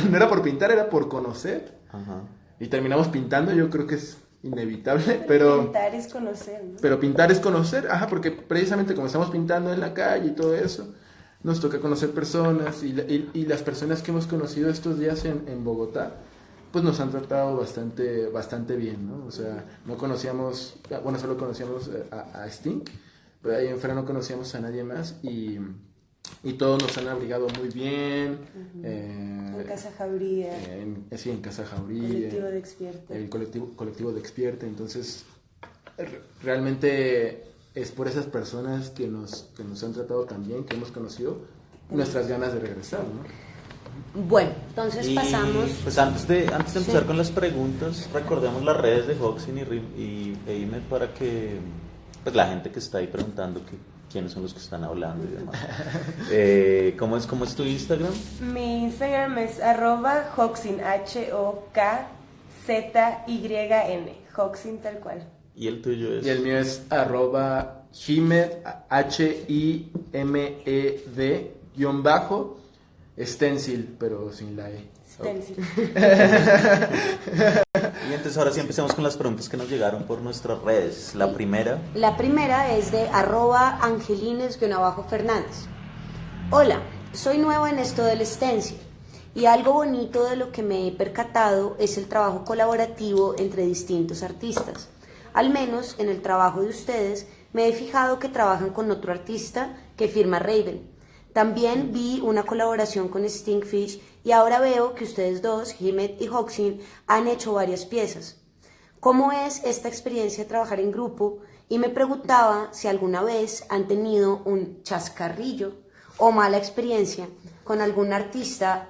No era por pintar, era por conocer. Ajá. Y terminamos pintando, yo creo que es inevitable, pero... Pintar es conocer, ¿no? Pero pintar es conocer, porque precisamente como estamos pintando en la calle y todo eso, nos toca conocer personas, y las personas que hemos conocido estos días en Bogotá, pues nos han tratado bastante bien, ¿no? O sea, no conocíamos, bueno, solo conocíamos a Sting, pero ahí en fuera no conocíamos a nadie más, y todos nos han abrigado muy bien. En Casa Jauría. Sí, en Casa Jauría. Colectivo de Expierte. El colectivo de Expierte. Entonces, realmente es por esas personas que nos han tratado tan bien, que hemos conocido, nuestras ganas de regresar, ¿no? Bueno, entonces pasamos. Pues antes de empezar con las preguntas, recordemos las redes de Hoxin y Eimer para que pues la gente que está ahí preguntando quiénes son los que están hablando y demás. ¿Cómo es tu Instagram? Mi Instagram es @Hoxin, HOKZYN, Hoxin tal cual. ¿Y el tuyo es? Y el mío es @Himed, HIMED _stencil, pero sin la E. Stencil. Y entonces ahora sí empecemos con las preguntas que nos llegaron por nuestras redes. La primera. La primera es de @Angelines_Fernández. Hola, soy nueva en esto del stencil y algo bonito de lo que me he percatado es el trabajo colaborativo entre distintos artistas. Al menos en el trabajo de ustedes me he fijado que trabajan con otro artista que firma Raven. También vi una colaboración con Stinkfish y ahora veo que ustedes dos, Himed y Hoxin, han hecho varias piezas. ¿Cómo es esta experiencia de trabajar en grupo? Y me preguntaba si alguna vez han tenido un chascarrillo o mala experiencia con algún artista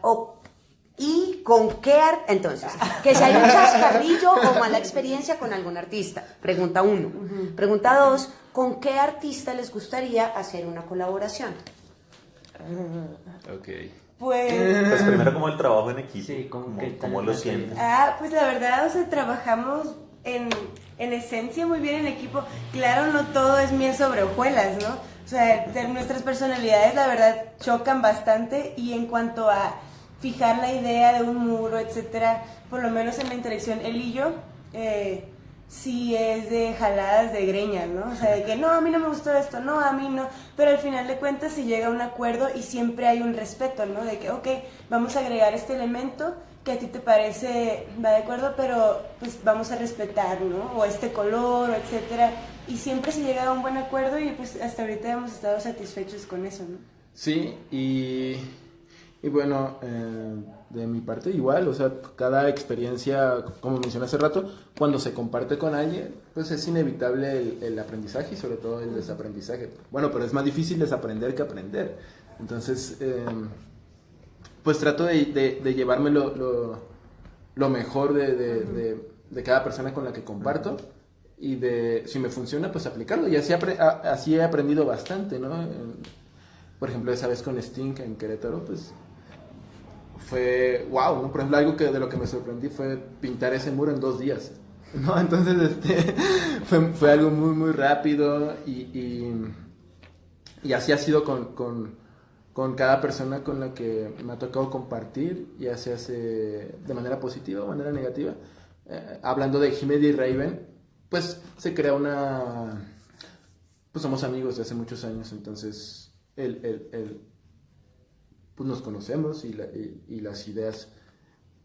y con qué entonces, que si hay un chascarrillo o mala experiencia con algún artista. Pregunta 1. Pregunta 2, ¿con qué artista les gustaría hacer una colaboración? Ok. Pues primero como el trabajo en equipo, Sí, ¿cómo lo sienten? Pues la verdad, o sea, trabajamos en esencia muy bien en equipo. Claro, no todo es miel sobre hojuelas, ¿no? O sea, nuestras personalidades, la verdad, chocan bastante y en cuanto a fijar la idea de un muro, etcétera, por lo menos en la interacción, él y yo, sí es de jaladas de greñas, ¿no? O sea, de que no, a mí no me gustó esto, no, a mí no, pero al final de cuentas se llega a un acuerdo y siempre hay un respeto, ¿no? De que, ok, vamos a agregar este elemento que a ti te parece, va de acuerdo, pero pues vamos a respetar, ¿no? O este color, o etcétera, y siempre se llega a un buen acuerdo y pues hasta ahorita hemos estado satisfechos con eso, ¿no? Sí, y bueno, de mi parte igual, o sea, cada experiencia, como mencioné hace rato, cuando se comparte con alguien, pues es inevitable el aprendizaje y sobre todo el desaprendizaje. Bueno, pero es más difícil desaprender que aprender. Entonces, pues trato de llevarme lo mejor de cada persona con la que comparto y si me funciona, pues aplicarlo. Y así he aprendido bastante, ¿no? Por ejemplo, esa vez con Stink en Querétaro, pues fue wow, ¿no? Por ejemplo, algo de lo que me sorprendí fue pintar ese muro en 2 días, ¿no? Entonces, fue algo muy, muy rápido y así ha sido con cada persona con la que me ha tocado compartir, ya sea de manera positiva o de manera negativa. Hablando de Himed y Raven, pues se crea pues somos amigos de hace muchos años, entonces pues nos conocemos y las ideas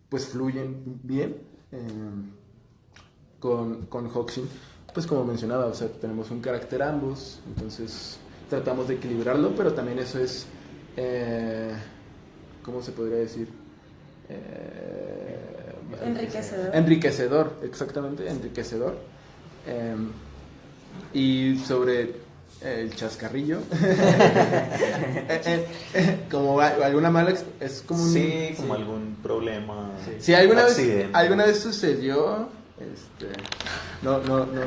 pues fluyen bien. Con Hoxin, pues como mencionaba, o sea, tenemos un carácter ambos, entonces tratamos de equilibrarlo, pero también eso es, ¿cómo se podría decir? Enriquecedor, exactamente, enriquecedor. Y sobre el chascarrillo, como alguna mala, es como como algún problema. Sí, alguna vez sucedió, no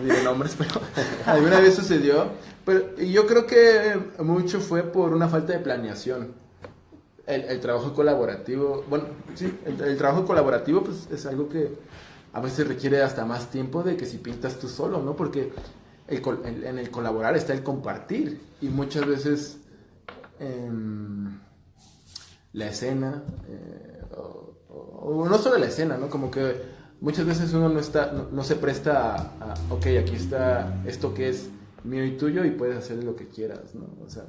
diré nombres, pero alguna vez sucedió, pero yo creo que mucho fue por una falta de planeación. El trabajo colaborativo, bueno, sí, el trabajo colaborativo pues es algo que a veces requiere hasta más tiempo de que si pintas tú solo, ¿no? Porque en el colaborar está el compartir y muchas veces la escena o no solo la escena, ¿no? Como que muchas veces uno no se presta a ok, aquí está esto que es mío y tuyo y puedes hacer lo que quieras, ¿no? O sea,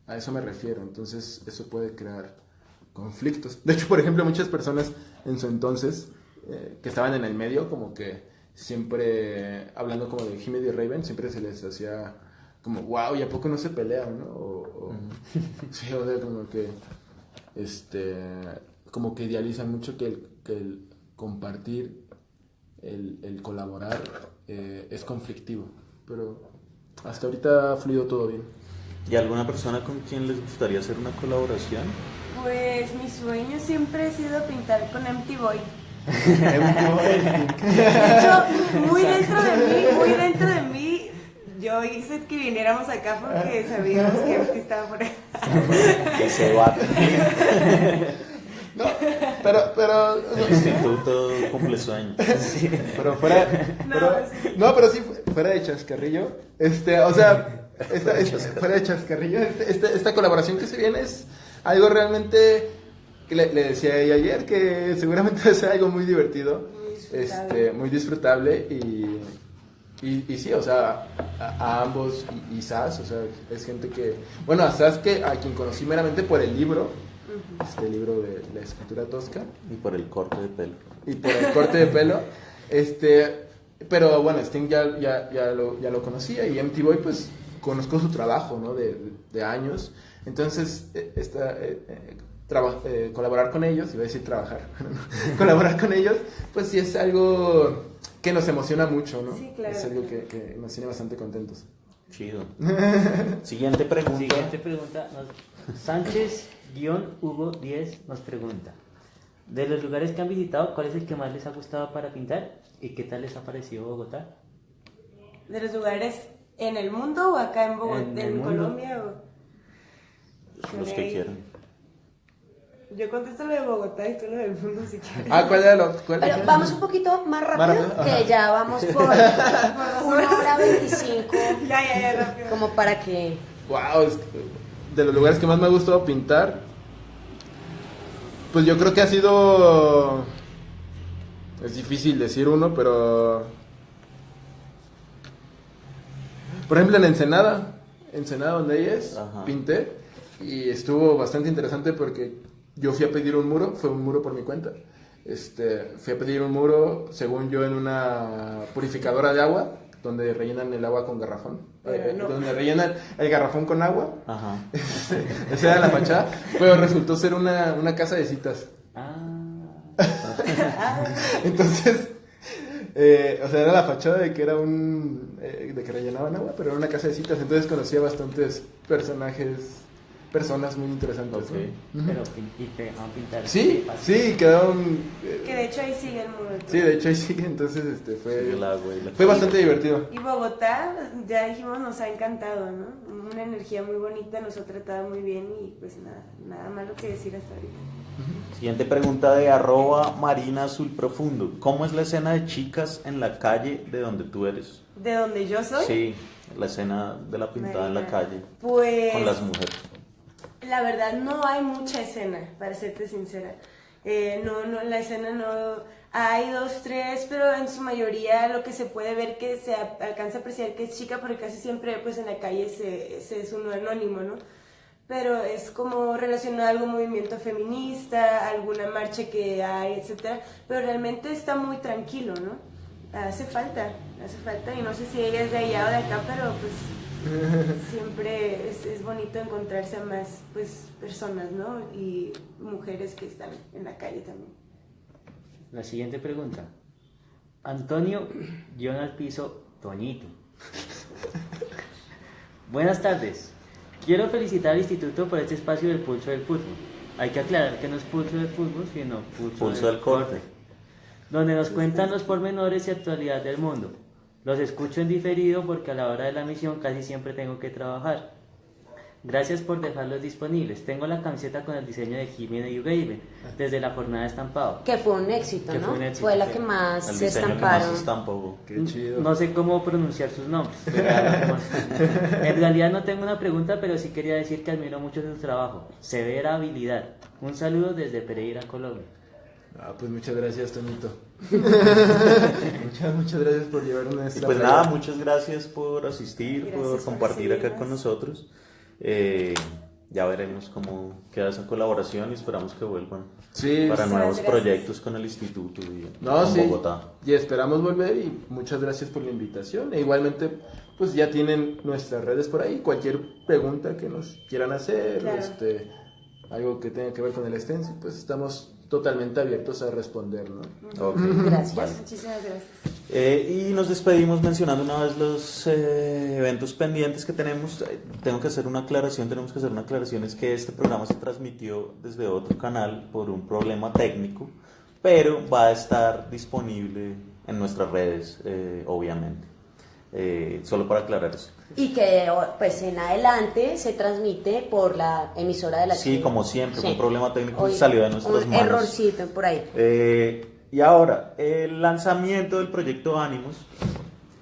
a eso me refiero. Entonces eso puede crear conflictos. De hecho, por ejemplo, muchas personas en su entonces que estaban en el medio, como que siempre hablando como de Himed y Raven, siempre se les hacía como wow, ¿y a poco no se pelean, no? Sí, o sea, como que idealizan mucho que el compartir, el colaborar es conflictivo, pero hasta ahorita ha fluido todo bien. ¿Y alguna persona con quien les gustaría hacer una colaboración? Pues mi sueño siempre ha sido pintar con Empty Boy. De hecho, muy dentro de mí, Yo hice que viniéramos acá porque sabíamos que Empty estaba por acá. Que se va. No, pero El instituto cumple sueños. pero fuera, No, pero, sí. no, pero sí, fuera de chascarrillo, o sea, fuera de chascarrillo, esta colaboración que se viene es algo realmente, que le decía a ella ayer, que seguramente va a ser algo muy divertido, muy disfrutable y sí, o sea, a ambos y Sas, o sea, es gente que, bueno, a Sas a quien conocí meramente por el libro, este libro de la escritura tosca. Y por el corte de pelo. Y por el corte de pelo, pero bueno, Sting ya lo conocía y Empty Boy pues conozco su trabajo, ¿no? De años, entonces colaborar con ellos, iba a decir trabajar, colaborar con ellos, pues sí es algo que nos emociona mucho, ¿no? Sí, claro. Es algo que nos tiene bastante contentos. Chido. Siguiente pregunta. Siguiente pregunta. Sánchez-Hugo10 nos pregunta: de los lugares que han visitado, ¿cuál es el que más les ha gustado para pintar? ¿Y qué tal les ha parecido Bogotá? ¿De los lugares en el mundo o acá en Bogotá, En en el mundo. Colombia? Los que quieran. Yo contesto lo de Bogotá y tú lo del mundo si quieres. ¿Cuál era lo? Pero vamos un poquito más rápido, rápido, que ajá. ya vamos por 1 hora 25, Ya, rápido. como para que... Wow, de los lugares que más me ha gustado pintar, pues yo creo que ha sido, es difícil decir uno, pero por ejemplo en Ensenada donde ella es, Ajá. pinté y estuvo bastante interesante porque yo fui a pedir un muro, fue un muro por mi cuenta, fui a pedir un muro según yo en una purificadora de agua donde rellenan el agua con garrafón, No. donde rellenan el garrafón con agua. Ajá. Esa era la fachada, pero resultó ser una casa de citas. Entonces, o sea, era la fachada de que era de que rellenaban agua, pero era una casa de citas. Entonces conocía bastantes personas muy interesantes. Ok. ¿No? Pero y te dejaban pintar. Sí, quedaron. Que de hecho ahí sigue el muro. Sí, de hecho ahí sigue. Entonces, Sigue el agua y la- fue bastante divertido. Y Bogotá, ya dijimos, nos ha encantado, ¿no? Una energía muy bonita, nos ha tratado muy bien y pues nada malo que decir hasta ahorita. Siguiente pregunta de @Marina Azul Profundo. ¿Cómo es la escena de chicas en la calle de donde tú eres? ¿De donde yo soy? Sí, la escena de la pintada en la Marina, calle Pues... con las mujeres. La verdad no hay mucha escena, para serte sincera. La escena no... Hay 2, 3, pero en su mayoría lo que se puede ver que se alcanza a apreciar que es chica, porque casi siempre pues en la calle se es un anónimo, ¿no? Pero es como relacionado a algún movimiento feminista, alguna marcha que hay, etcétera. Pero realmente está muy tranquilo, ¿no? Hace falta, y no sé si ella es de allá o de acá, pero pues... siempre es bonito encontrarse a más pues personas, ¿no? Y mujeres que están en la calle también. La siguiente pregunta. Antonio-Piso Toñito. Buenas tardes. Quiero felicitar al instituto por este espacio del Pulso del Fútbol. Hay que aclarar que no es Pulso del Fútbol, sino Pulso del Corte. donde nos cuentan los pormenores y actualidad del mundo. Los escucho en diferido porque a la hora de la emisión casi siempre tengo que trabajar. Gracias por dejarlos disponibles. Tengo la camiseta con el diseño de Jimmy de Ugaven desde la jornada de estampado. Que fue un éxito, Que ¿no? fue un éxito, Fue la sí. que más El se diseño que más estamparon. se estampó. Qué chido. No sé cómo pronunciar sus nombres. Pero ya lo conozco. En realidad no tengo una pregunta, pero sí quería decir que admiro mucho su trabajo. Severa habilidad. Un saludo desde Pereira, Colombia. Pues muchas gracias, Toñito. muchas gracias por llevarme a Y esta pues playa. nada, muchas gracias por asistir, Gracias por por compartir acá recibirnos. con nosotros. Ya veremos cómo queda esa colaboración y esperamos que vuelvan Sí, para muchas nuevos gracias. proyectos con el instituto y No, con sí. Bogotá. Y esperamos volver y muchas gracias por la invitación. E igualmente, pues ya tienen nuestras redes por ahí. Cualquier pregunta que nos quieran hacer, Claro. algo que tenga que ver con el stencil, pues estamos totalmente abiertos a responder, ¿no? Ok, Gracias. vale. Muchísimas gracias. Y nos despedimos mencionando una vez los eventos pendientes que tenemos. Tenemos que hacer una aclaración, es que este programa se transmitió desde otro canal por un problema técnico, pero va a estar disponible en nuestras redes, obviamente. Solo para aclarar eso. Y que pues en adelante se transmite por la emisora de la Sí, China. como siempre, Sí. un problema técnico Hoy, salió de nuestras un manos. errorcito por ahí. Y ahora, el lanzamiento del proyecto Ánimos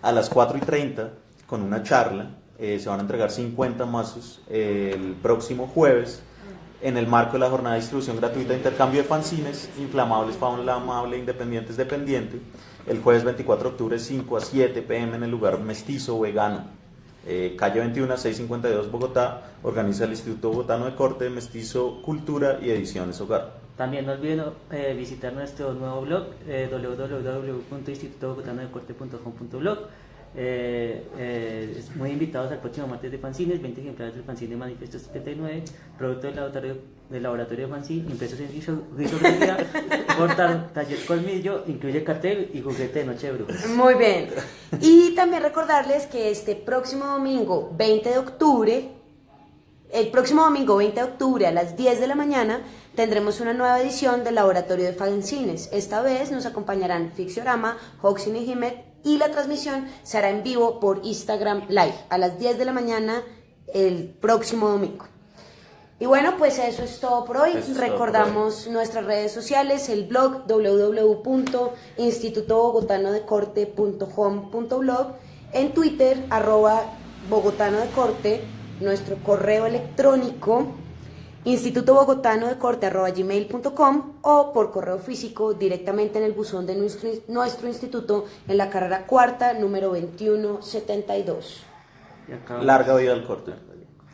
a las 4:30 con una charla. Se van a entregar 50 mazos el próximo jueves en el marco de la jornada de distribución gratuita de intercambio de fanzines inflamables, flamable, independientes, dependiente, el jueves 24 de octubre 5 a 7 p.m. en el lugar Mestizo Vegano, calle 21, 652 Bogotá. Organiza el Instituto Bogotano de Corte, Mestizo, Cultura y Ediciones Hogar. También no olviden visitar nuestro nuevo blog, www.institutobogotanodecorte.com.blog. Muy invitados al próximo martes de fanzines, 20 ejemplares del fanzine de Manifiesto 79, producto del laboratorio de fanzine, impresos en risografía, por taller colmillo, incluye cartel y juguete de noche de brujas. Muy bien. Y también recordarles que este próximo domingo 20 de octubre, a las 10 de la mañana, tendremos una nueva edición del Laboratorio de Fanzines. Esta vez nos acompañarán Fixiorama, Hoxin y Jimet, y la transmisión se hará en vivo por Instagram Live a las 10 de la mañana el próximo domingo. Y bueno, pues eso es todo por hoy. Recordamos nuestras redes sociales, el blog www.institutobogotanodecorte.com.blog, en Twitter @bogotanodecorte, nuestro correo electrónico institutobogotanodecorte@gmail.com, o por correo físico directamente en el buzón de nuestro instituto en la carrera cuarta, número 2172. Larga vida al corte.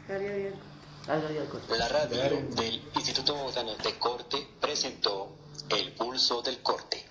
La radio del Instituto Bogotano de Corte presentó El Pulso del Corte.